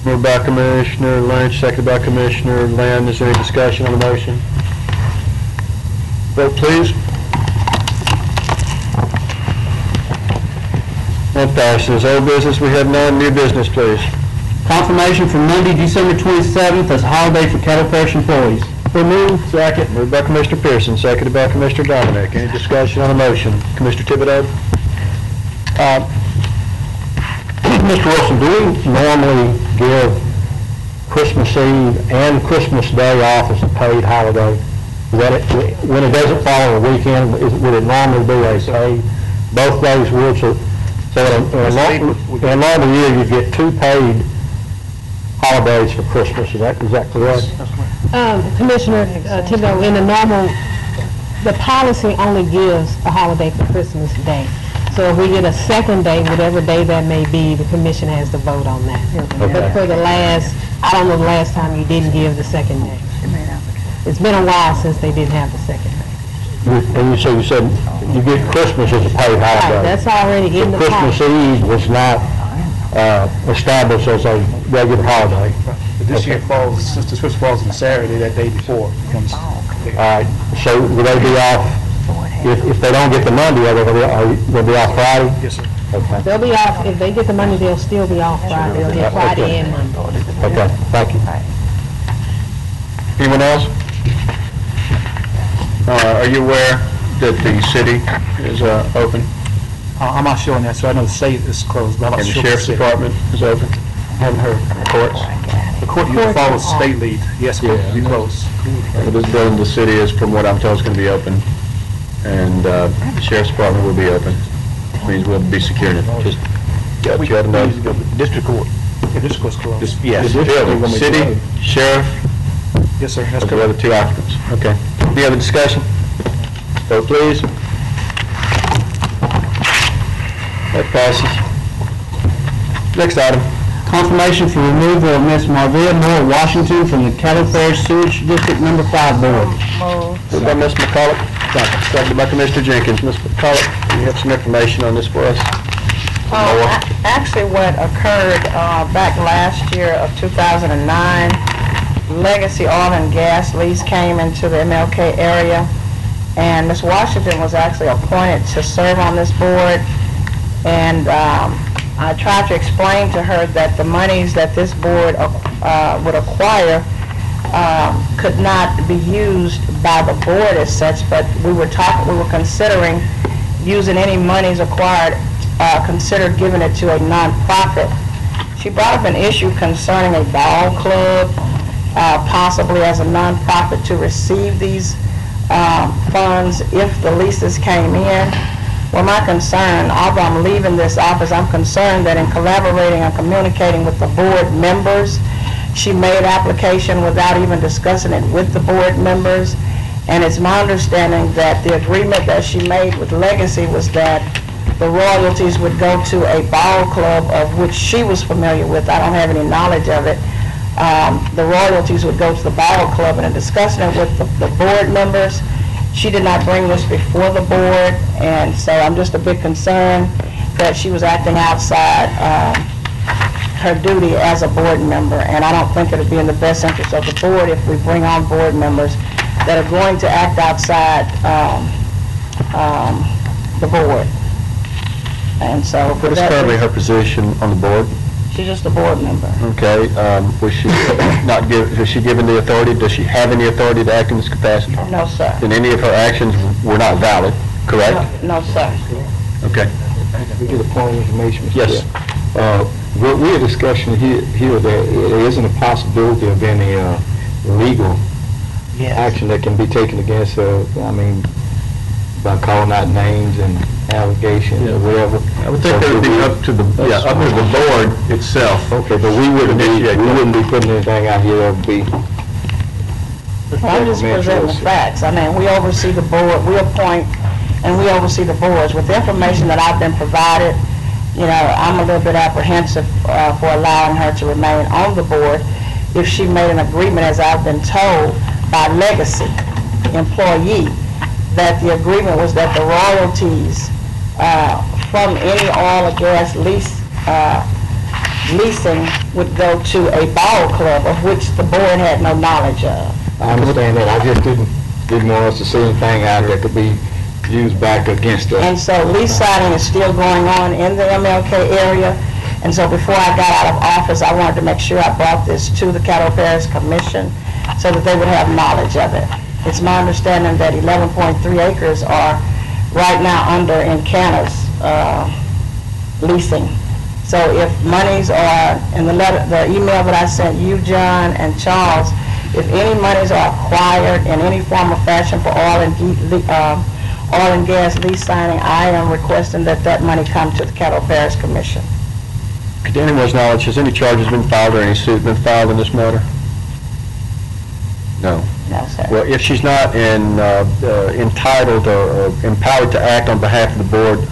Moved by Commissioner Lynch, seconded by Commissioner Land. Is there any discussion on the motion? Vote, please. That passes. Old business, we have none. New business, please. Confirmation for Monday, December 27th as a holiday for Caddo Parish employees. Moved. Second. Moved by Commissioner Pearson, seconded by Commissioner Dominic. Any discussion on the motion? Commissioner Thibodeau? Mr. Wilson, do we normally give Christmas Eve and Christmas Day off as a paid holiday? When it doesn't fall on a weekend, would it normally be a paid, both days would? So in a normal year, you get 2 paid holidays for Christmas. Is that correct? Commissioner Thibodeau, in the normal, the policy only gives a holiday for Christmas Day. So if we get a second day, whatever day that may be, the commission has to vote on that. Okay. But for the last, I don't know the last time you didn't give the second day. It's been a while since they didn't have the second day. And you said you get Christmas as a paid holiday. Right, that's already in the Christmas policy. Eve was not established as a regular holiday. But this year falls, since the Christmas falls on Saturday, that day before becomes. All right, so will they be off, if they don't get the Monday, they'll be off Friday? Yes, sir. Okay, They'll be off, if they get the money, they'll still be off Friday. They'll get Friday and Monday. okay, thank you. Anyone else? Are you aware that the city is open I'm not sure on that, so I know the state is closed, but I'm and not the sure. sheriff's department is open? Haven't heard. Courts? The court usually follows state lead. Yes, sir, we close. For this building, the city is, from what I'm told, is going to be open, and the sheriff's department will be open. Means we'll be securing it. Just got you to know. District court. Yeah, district court's closed. Yes, building, city, sheriff, Yes, sir, that's the correct. other 2 occupants. Okay. Any other discussion? Vote, please. That passes. Next item. Confirmation for removal of Ms. Marvia Moore Washington from the Caddo Parish Sewage District Number 5 Board. Moved by Ms. McCullough, seconded by Commissioner Jenkins. Ms. McCullough, you have some information on this for us? Actually, what occurred back last year of 2009, legacy oil and gas lease came into the MLK area, And Ms. Washington was actually appointed to serve on this board, and I tried to explain to her that the monies that this board would acquire could not be used by the board as such, but we were considering using any monies acquired, considered giving it to a nonprofit. She brought up an issue concerning a ball club, possibly as a nonprofit to receive these funds if the leases came in. Well, my concern, although I'm leaving this office, I'm concerned that in collaborating and communicating with the board members, she made application without even discussing it with the board members. And it's my understanding that the agreement that she made with Legacy was that the royalties would go to a ball club of which she was familiar with. I don't have any knowledge of it. The royalties would go to the ball club, and in discussing it with the board members, she did not bring this before the board, and so I'm just a bit concerned that she was acting outside her duty as a board member, and I don't think it would be in the best interest of the board if we bring on board members that are going to act outside the board. And so... What is currently her position on the board? She's just a board member. Okay, was she not is she given the authority, does she have any authority to act in this capacity? No, sir. Then any of her actions were not valid, correct? No, sir. Okay. We get a point of information, Mr. Yes. Chair. We're discussing here that there isn't a possibility of any legal action that can be taken against her, I mean, by calling out names and allegations or whatever. I would think that would be up to the, up to the board itself. Okay, but we wouldn't be putting anything out here that would be... I'm just presenting the facts. I mean, we oversee the board, we appoint, and we oversee the boards. With the information that I've been provided, you know, I'm a little bit apprehensive for allowing her to remain on the board if she made an agreement, as I've been told, by Legacy employee, that the agreement was that the royalties from any oil or gas leasing would go to a ball club of which the board had no knowledge of. I understand that. I just didn't want us to see anything out that could be used back against us. And so lease signing is still going on in the MLK area. And so before I got out of office, I wanted to make sure I brought this to the Caddo Parish Commission so that they would have knowledge of it. It's my understanding that 11.3 acres are right now under Encana's leasing. So if monies are, in the email that I sent you, John, and Charles, if any monies are acquired in any form or fashion for oil and gas lease signing, I am requesting that that money come to the Caddo Parish Commission. To anyone's knowledge, has any charges been filed or any suit been filed in this matter? No. No, sir. Well, if she's not entitled or empowered to act on behalf of the board,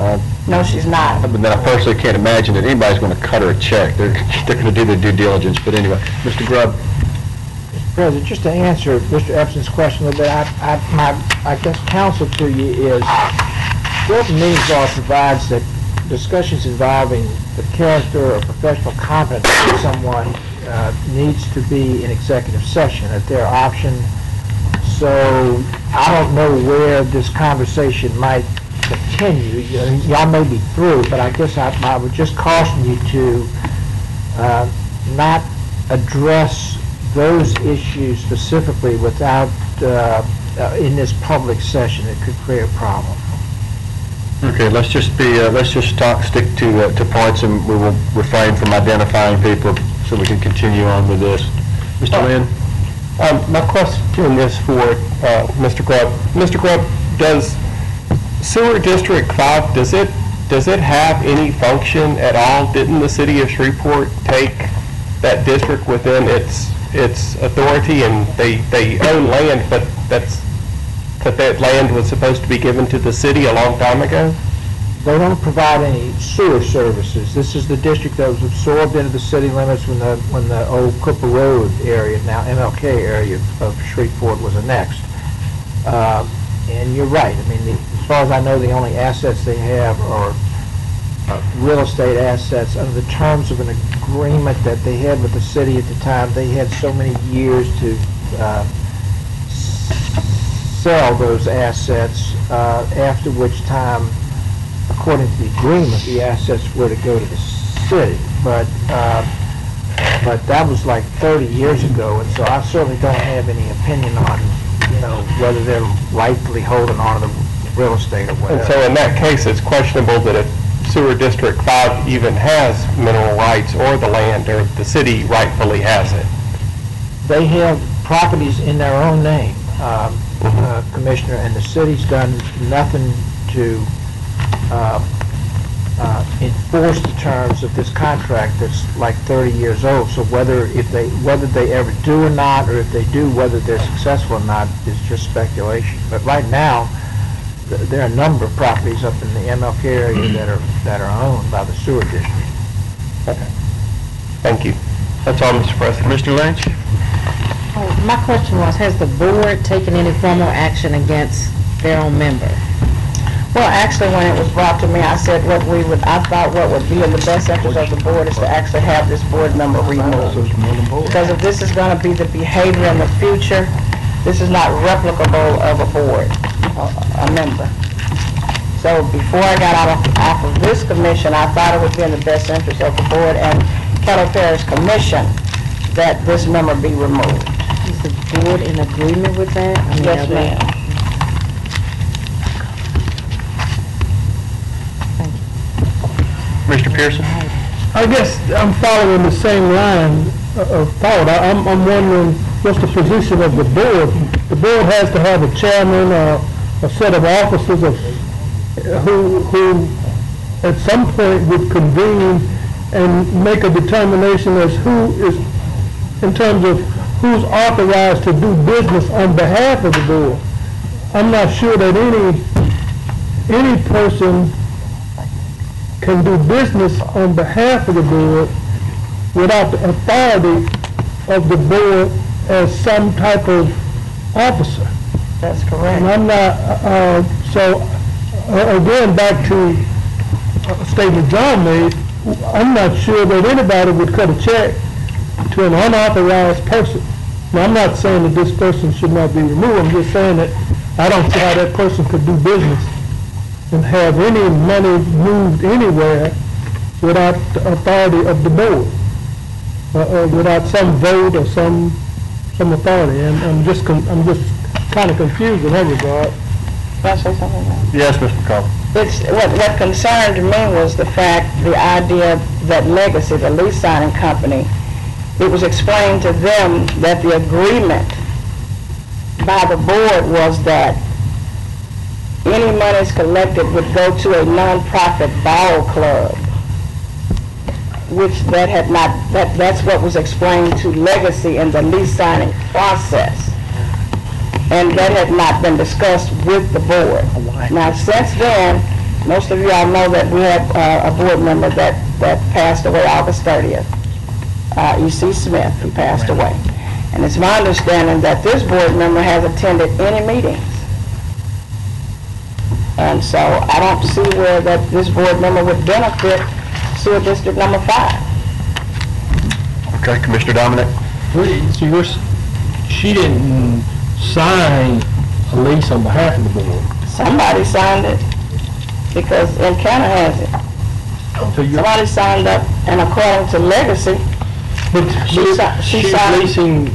no, she's not. But then I personally can't imagine that anybody's going to cut her a check. They're going to do their due diligence. But anyway, Mr. Grubb. Mr. President, just to answer Mr. Epson's question a little bit, I guess counsel to you is, the open meetings law provides that discussions involving the character or professional competence of someone needs to be in executive session at their option. So I don't know where this conversation might continue. Y'all may be through, but I guess I would just caution you to not address those issues specifically without, in this public session. It could create a problem. Okay, let's just stick to points, and we will refrain from identifying people so we can continue on with this. Mr. Lynn? My question is for Mr. Grubb. Mr. Grubb, does Sewer District 5, does it have any function at all? Didn't the city of Shreveport take that district within its authority, and they own land, but that land was supposed to be given to the city a long time ago? They don't provide any sewer services. This is the district that was absorbed into the city limits when the old Cooper Road area, now MLK area of Shreveport, was annexed. And you're right. I mean, as far as I know, the only assets they have are real estate assets under the terms of an agreement that they had with the city at the time. They had so many years to sell those assets, after which time, according to the agreement, the assets were to go to the city. But that was like 30 years ago, and so I certainly don't have any opinion on, whether they're rightfully holding on to the real estate or And whatever. so in that case, it's questionable that if Sewer District 5 even has mineral rights or the land, or the city rightfully has it. They have properties in their own name, Commissioner, and the city's done nothing to enforce the terms of this contract that's like 30 years old. So whether they ever do or not, or if they do, whether they're successful or not, is just speculation. But right now, there are a number of properties up in the MLK area that are owned by the sewer district. Okay. Thank you. That's all, Mr. President. Mr. Lynch? My question was, has the board taken any formal action against their own member? Well, actually, when it was brought to me, I said I thought what would be in the best interest of the board is to actually have this board member removed. Because if this is going to be the behavior in the future, this is not replicable of a board, a member. So before I got off of this commission, I thought it would be in the best interest of the board and Caddo Parish Commission that this member be removed. Is the board in agreement with that? Yes, ma'am. Mr. Pearson? I guess I'm following the same line of thought. I'm wondering what's the position of the board. The board has to have a chairman or a set of officers who at some point would convene and make a determination as who is, in terms of who's authorized to do business on behalf of the board. I'm not sure that any person can do business on behalf of the board without the authority of the board as some type of officer. That's correct. And I'm not, again, back to a statement John made, I'm not sure that anybody would cut a check to an unauthorized person. Now, I'm not saying that this person should not be removed, I'm just saying that I don't see how that person could do business and have any money moved anywhere without the authority of the board, without some vote or some authority. And I'm just kind of confused in that regard. Can I say something now? Yes, Mr. McCall. What concerned me was the idea that Legacy, the lease signing company, it was explained to them that the agreement by the board was that any monies collected would go to a nonprofit ball club, which that's what was explained to Legacy in the lease signing process. And that had not been discussed with the board. Now, since then, most of you all know that we had a board member that passed away August 30th, E.C. Smith, who passed away. And it's my understanding that this board member has attended any meetings. And so I don't see where this board member would benefit Sewer District Number 5. Okay, Commissioner Dominic? So she didn't sign a lease on behalf of the board. Somebody signed it, because Encounter has it. Somebody signed up, and according to Legacy, she signed. Leasing,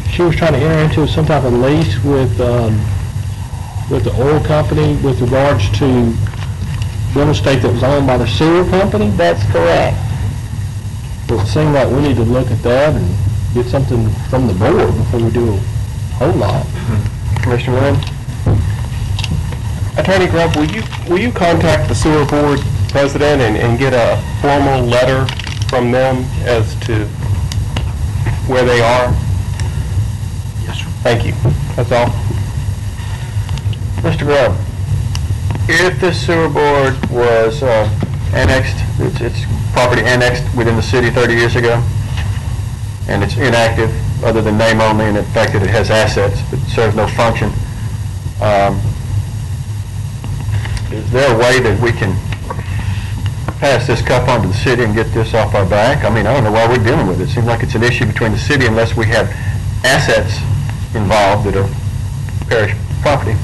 she was trying to enter into some type of lease with the oil company with regards to real estate that was owned by the sewer company? That's correct. Well, it seemed like we need to look at that and get something from the board before we do a whole lot. Commissioner Lynn? Attorney Grubb, will you contact the sewer board president and get a formal letter from them as to where they are? Yes, sir. Thank you. That's all. Mr. Grubb, if this sewer board was annexed, its property annexed within the city 30 years ago, and it's inactive other than name only, and the fact that it has assets but serves no function, is there a way that we can pass this cup on to the city and get this off our back? I mean, I don't know why we're dealing with it. It seems like it's an issue between the city unless we have assets involved that are parish property.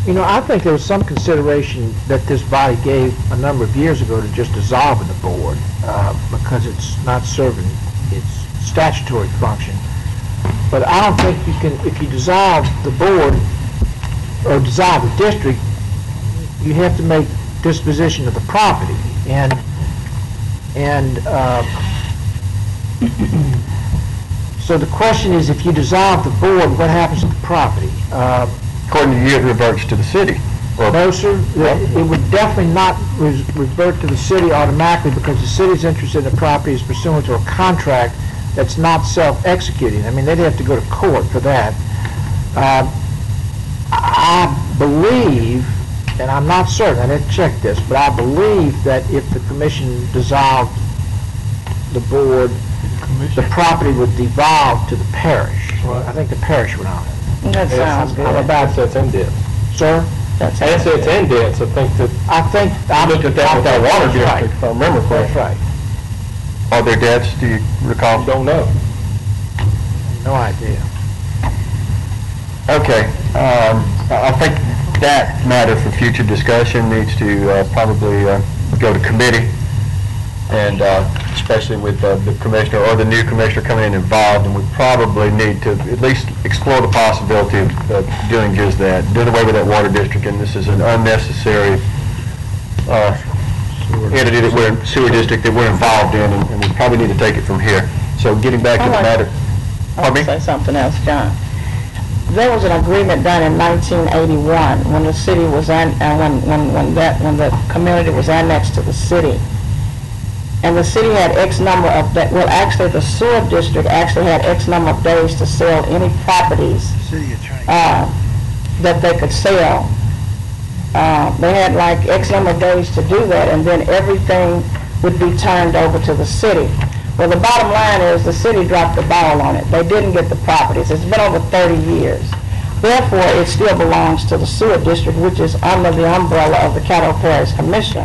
You know, I think there was some consideration that this body gave a number of years ago to just dissolving the board, because it's not serving its statutory function. But I don't think you can, if you dissolve the board or dissolve the district, you have to make disposition of the property. And so the question is, if you dissolve the board, what happens to the property? According to you, it reverts to the city. No, sir, it would definitely not revert to the city automatically, because the city's interest in the property is pursuant to a contract that's not self-executing. I mean, they'd have to go to court for that. I believe, and I'm not certain, I didn't check this, but I believe that if the commission dissolved the board, the property would devolve to the parish. I think the parish would own it. That sounds good. I'm about Assets and debts. Sir? Assets and debts, I think that. I looked at that with our water district, if I remember correctly. That's right. Are there debts, do you recall? Don't know. No idea. Okay, I think that matter for future discussion needs to probably go to committee, and especially with the commissioner or the new commissioner coming in involved, and we probably need to at least explore the possibility of doing just that, doing away with that water district, and this is an unnecessary entity that we're, sewer district that we're involved in, and we probably need to take it from here. So getting back to the matter. I want to say something else, John. There was an agreement done in 1981 when the city was when the community was annexed to the city, and the city had X number of well, actually the sewer district actually had X number of days to sell any properties that they could sell. They had like X number of days to do that, and then everything would be turned over to the city. Well, the bottom line is the city dropped the ball on it. They didn't get the properties. It's been over 30 years. Therefore, it still belongs to the sewer district, which is under the umbrella of the Caddo Parish Commission.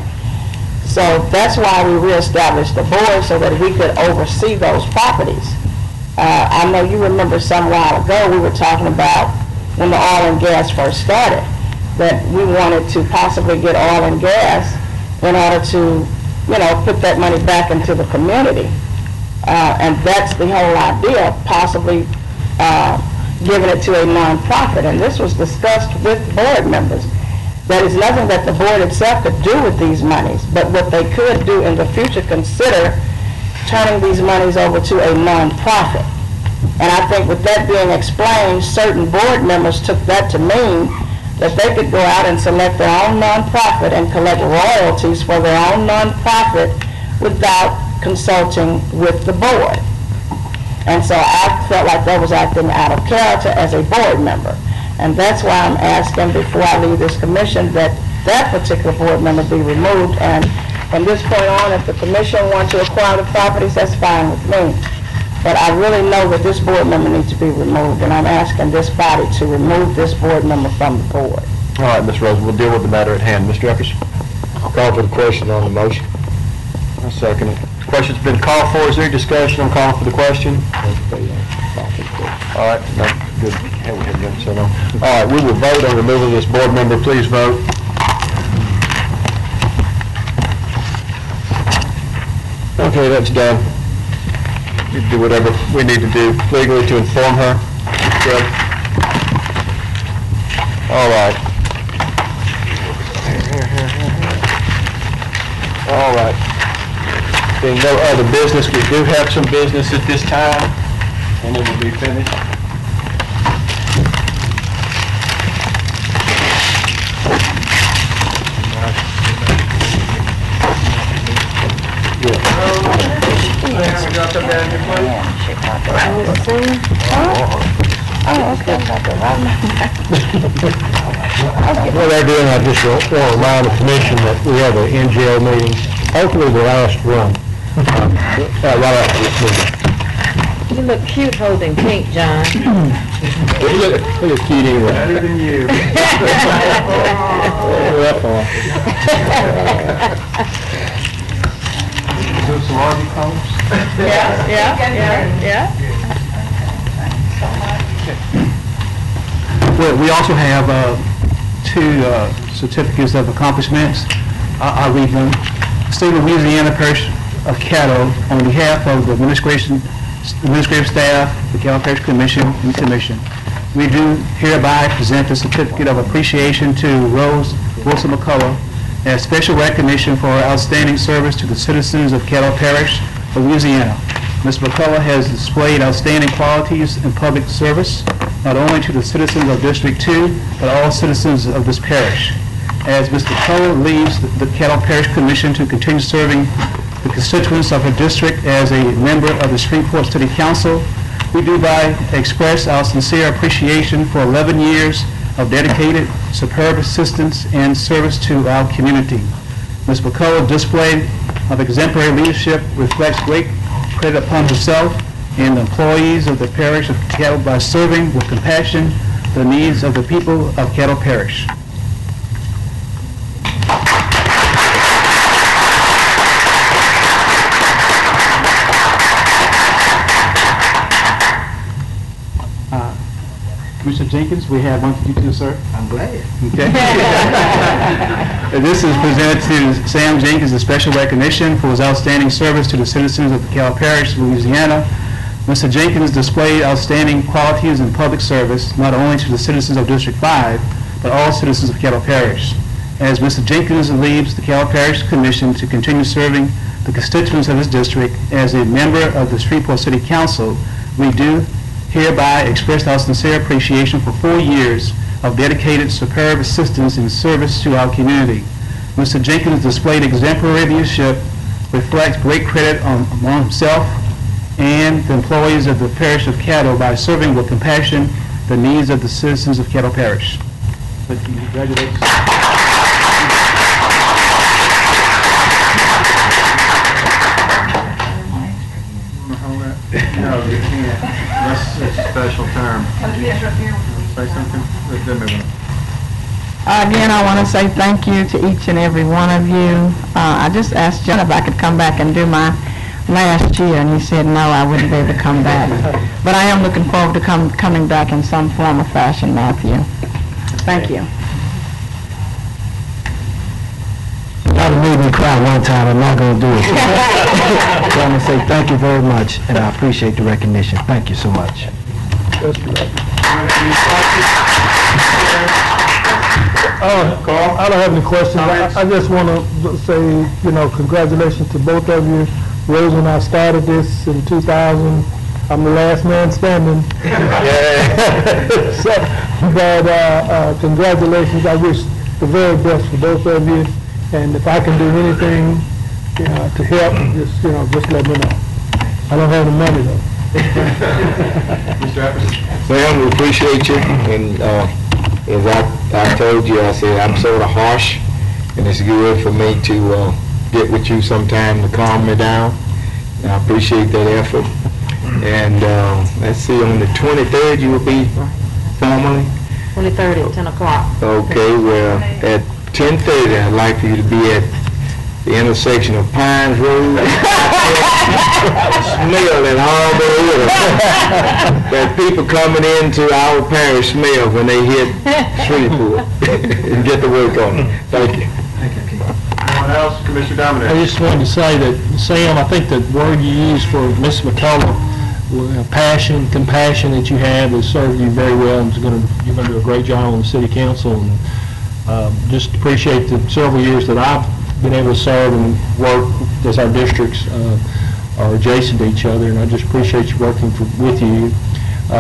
So that's why we reestablished the board, so that we could oversee those properties. I know you remember some while ago we were talking about when the oil and gas first started, that we wanted to possibly get oil and gas in order to, put that money back into the community. And that's the whole idea, possibly giving it to a nonprofit. And this was discussed with board members. There is nothing that the board itself could do with these monies, but what they could do in the future, consider turning these monies over to a nonprofit. And I think with that being explained, certain board members took that to mean that they could go out and select their own nonprofit and collect royalties for their own nonprofit without consulting with the board. And so I felt like that was acting out of character as a board member. And that's why I'm asking, before I leave this commission, that that particular board member be removed. And from this point on, if the commission wants to acquire the properties, that's fine with me. But I really know that this board member needs to be removed, and I'm asking this body to remove this board member from the board. All right, Ms. Rose, we'll deal with the matter at hand. Mr. Eckers? Call for the question on the motion. I second it. The question's been called for. Is there any discussion? I'm calling for the question. All right, no, good. Yeah, we had that, so no. All right, we will vote on removal of this board member. Please vote. Okay, that's done. You do whatever we need to do legally to inform her. Good. All right. All right. Being no other business, we do have some business at this time, and it will be finished. What they're doing, I just want to remind the commission that we have an NGO meeting, hopefully the last one, right after this meeting. You look cute holding pink, John. Look at cute anyway. Better than you. Do some Arby colors? Yeah. We also have two certificates of accomplishments. I'll read them. State of Louisiana Parish of Caddo, on behalf of the administrative staff, the Caddo Parish Commission, and Commission, we do hereby present a certificate of appreciation to Rose Wilson McCullough as special recognition for her outstanding service to the citizens of Caddo Parish, Louisiana. Ms. McCullough has displayed outstanding qualities in public service, not only to the citizens of District 2, but all citizens of this parish. As Ms. McCullough leaves the Caddo Parish Commission to continue serving the constituents of her district as a member of the Shreveport City Council, we do express our sincere appreciation for 11 years of dedicated, superb assistance and service to our community. Ms. McCullough's display of exemplary leadership reflects great credit upon herself and the employees of the parish of Caddo by serving with compassion the needs of the people of Caddo Parish. Commissioner Jenkins, we have one for you too, sir. I'm glad. Okay. This is presented to Sam Jenkins, a special recognition for his outstanding service to the citizens of the Caddo Parish, Louisiana. Mr. Jenkins displayed outstanding qualities in public service, not only to the citizens of District 5, but all citizens of Caddo Parish. As Mr. Jenkins leaves the Caddo Parish Commission to continue serving the constituents of his district as a member of the Shreveport City Council, we do hereby express our sincere appreciation for 4 years of dedicated, superb assistance and service to our community. Mr. Jenkins displayed exemplary leadership, reflects great credit among himself and the employees of the parish of Caddo by serving with compassion the needs of the citizens of Caddo Parish. Congratulations. No, you can't. That's a special term. Say something. Again, I want to say thank you to each and every one of you. I just asked John if I could come back and do my last year, and he said no, I wouldn't be able to come back. But I am looking forward to coming back in some form or fashion, Matthew. Thank you. Y'all made me cry one time. I'm not going to do it. So I'm going to say thank you very much, and I appreciate the recognition. Thank you so much. I don't have any questions. I just want to say, congratulations to both of you. Rose and I started this in 2000. I'm the last man standing. But congratulations. I wish the very best for both of you. And if I can do anything, to help, just let me know. I don't have the money though. Mr. Epperson. Sam, we appreciate you, and as I told you, I said I'm sort of harsh, and it's good for me to get with you sometime to calm me down. And I appreciate that effort. And let's see, on the 23rd you will be formally? 23rd at 10 o'clock. Okay, well, at 10:30 I'd like for you to be at the intersection of Pines Road, smell and Harbor River. That people coming into our parish smell when they hit Shreveport and get to work on it. Thank you. Anyone else? Commissioner Dominic. I just wanted to say that, Sam, I think the word you used for Ms. McCullough, passion, compassion that you have has served you very well, and you're going to do a great job on the city council. And just appreciate the several years that I've been able to serve and work as our districts are adjacent to each other, and I just appreciate you working with you.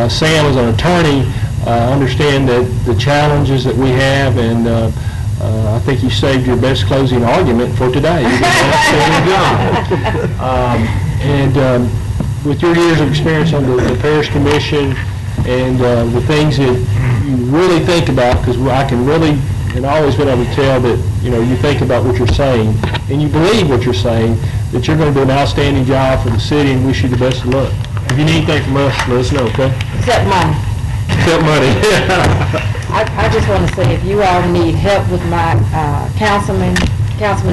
Sam, as an attorney, I understand that the challenges that we have, and I think you saved your best closing argument for today. You did an outstanding job. And with your years of experience on the Parish Commission and the things that you really think about, because I can really, and I've always been able to tell that, you think about what you're saying, and you believe what you're saying, that you're going to do an outstanding job for the city, and wish you the best of luck. If you need anything from us, let us know, okay? Except money. Except money. I just want to say, if you all need help with my Councilman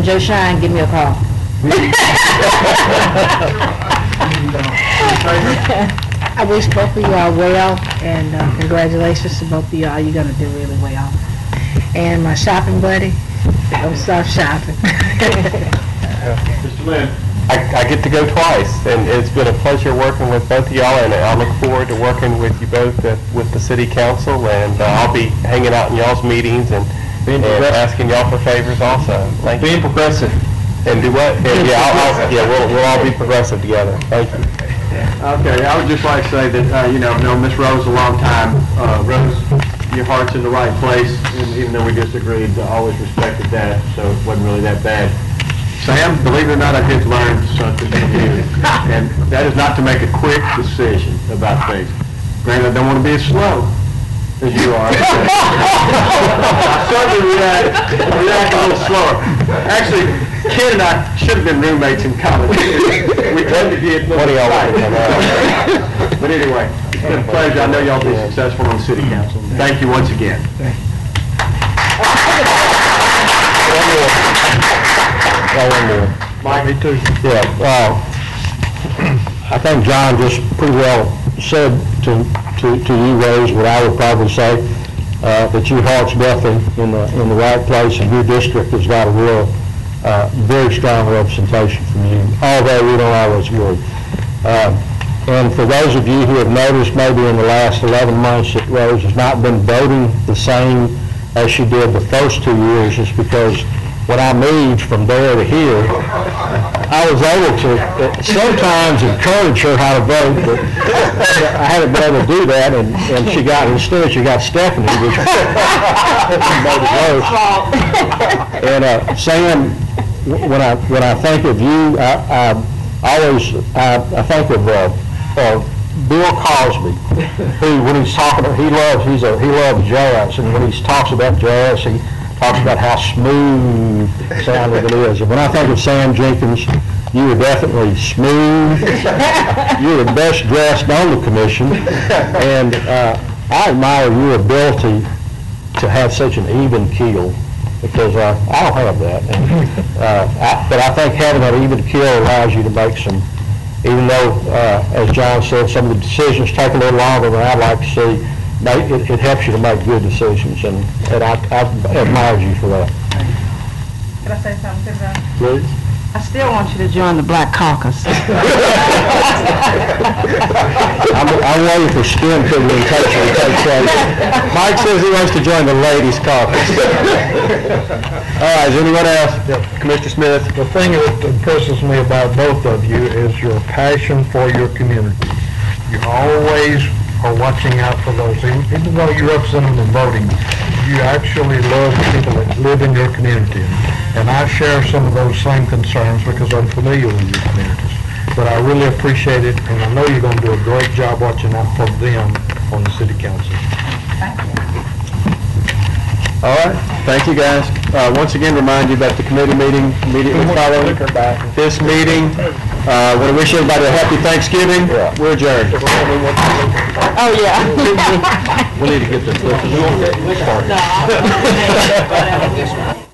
Joe Shine, give me a call. I wish both of y'all well, and congratulations to both of y'all. You're gonna do really well. And my shopping buddy, I'm start shopping. Mr. Lynn. I get to go twice, and it's been a pleasure working with both of y'all, and I look forward to working with you both with the city council, and I'll be hanging out in y'all's meetings and asking y'all for favors also. Thank you. Being progressive. And do what? And we'll all be progressive together. Thank you. Okay, I would just like to say that, I've known Miss Rose a long time. Rose, your heart's in the right place, and even though we disagreed, I always respected that, so it wasn't really that bad. Sam, believe it or not, I did learn something from you, and that is not to make a quick decision about things. Granted, I don't want to be as slow as you are. I certainly react a little slower. Actually, Ken and I should have been roommates in college. We tend to get a little excited. But anyway, it's been a pleasure. I know y'all will be successful on the city council. Thank you once again. Mike? Me too. Yeah, I think John just pretty well said to you, Rose, what I would probably say, that your heart's definitely in the right place, and your district has got a real, very strong representation from you, although we don't always agree. And for those of you who have noticed maybe in the last 11 months that Rose has not been voting the same as she did the first 2 years, is because when I moved from there to here, I was able to sometimes encourage her how to vote, but I haven't been able to do that, and instead she got Stephanie, which made it worse. And Sam, when I think of you, I think of Bill Cosby, who when he's talking, he loves jazz, and when he talks about jazz, he talks about how smooth sounding it is. And when I think of Sam Jenkins, you are definitely smooth. You're the best dressed on the commission, and I admire your ability to have such an even keel, because I don't have that. And, but I think having that even keel allows you to make some, even though, as John said, some of the decisions take a little longer than I'd like to see, it helps you to make good decisions, and I've admired you for that. Can I say something to that? Please. I still want you to join the Black Caucus. I'm waiting for skin pigmentation to take place. Mike says he wants to join the ladies' caucus. All right, is anyone else? Commissioner Smith? The thing that impresses me about both of you is your passion for your community. You always are watching out for those. Even though you represent them in voting, you actually love the people that live in your community. And I share some of those same concerns because I'm familiar with your communities. But I really appreciate it, and I know you're going to do a great job watching out for them on the city council. Thank you. All right, thank you, guys. Once again, remind you about the committee meeting immediately following this meeting. Want to wish everybody a happy Thanksgiving. We're adjourned. Oh, yeah. We need to get this.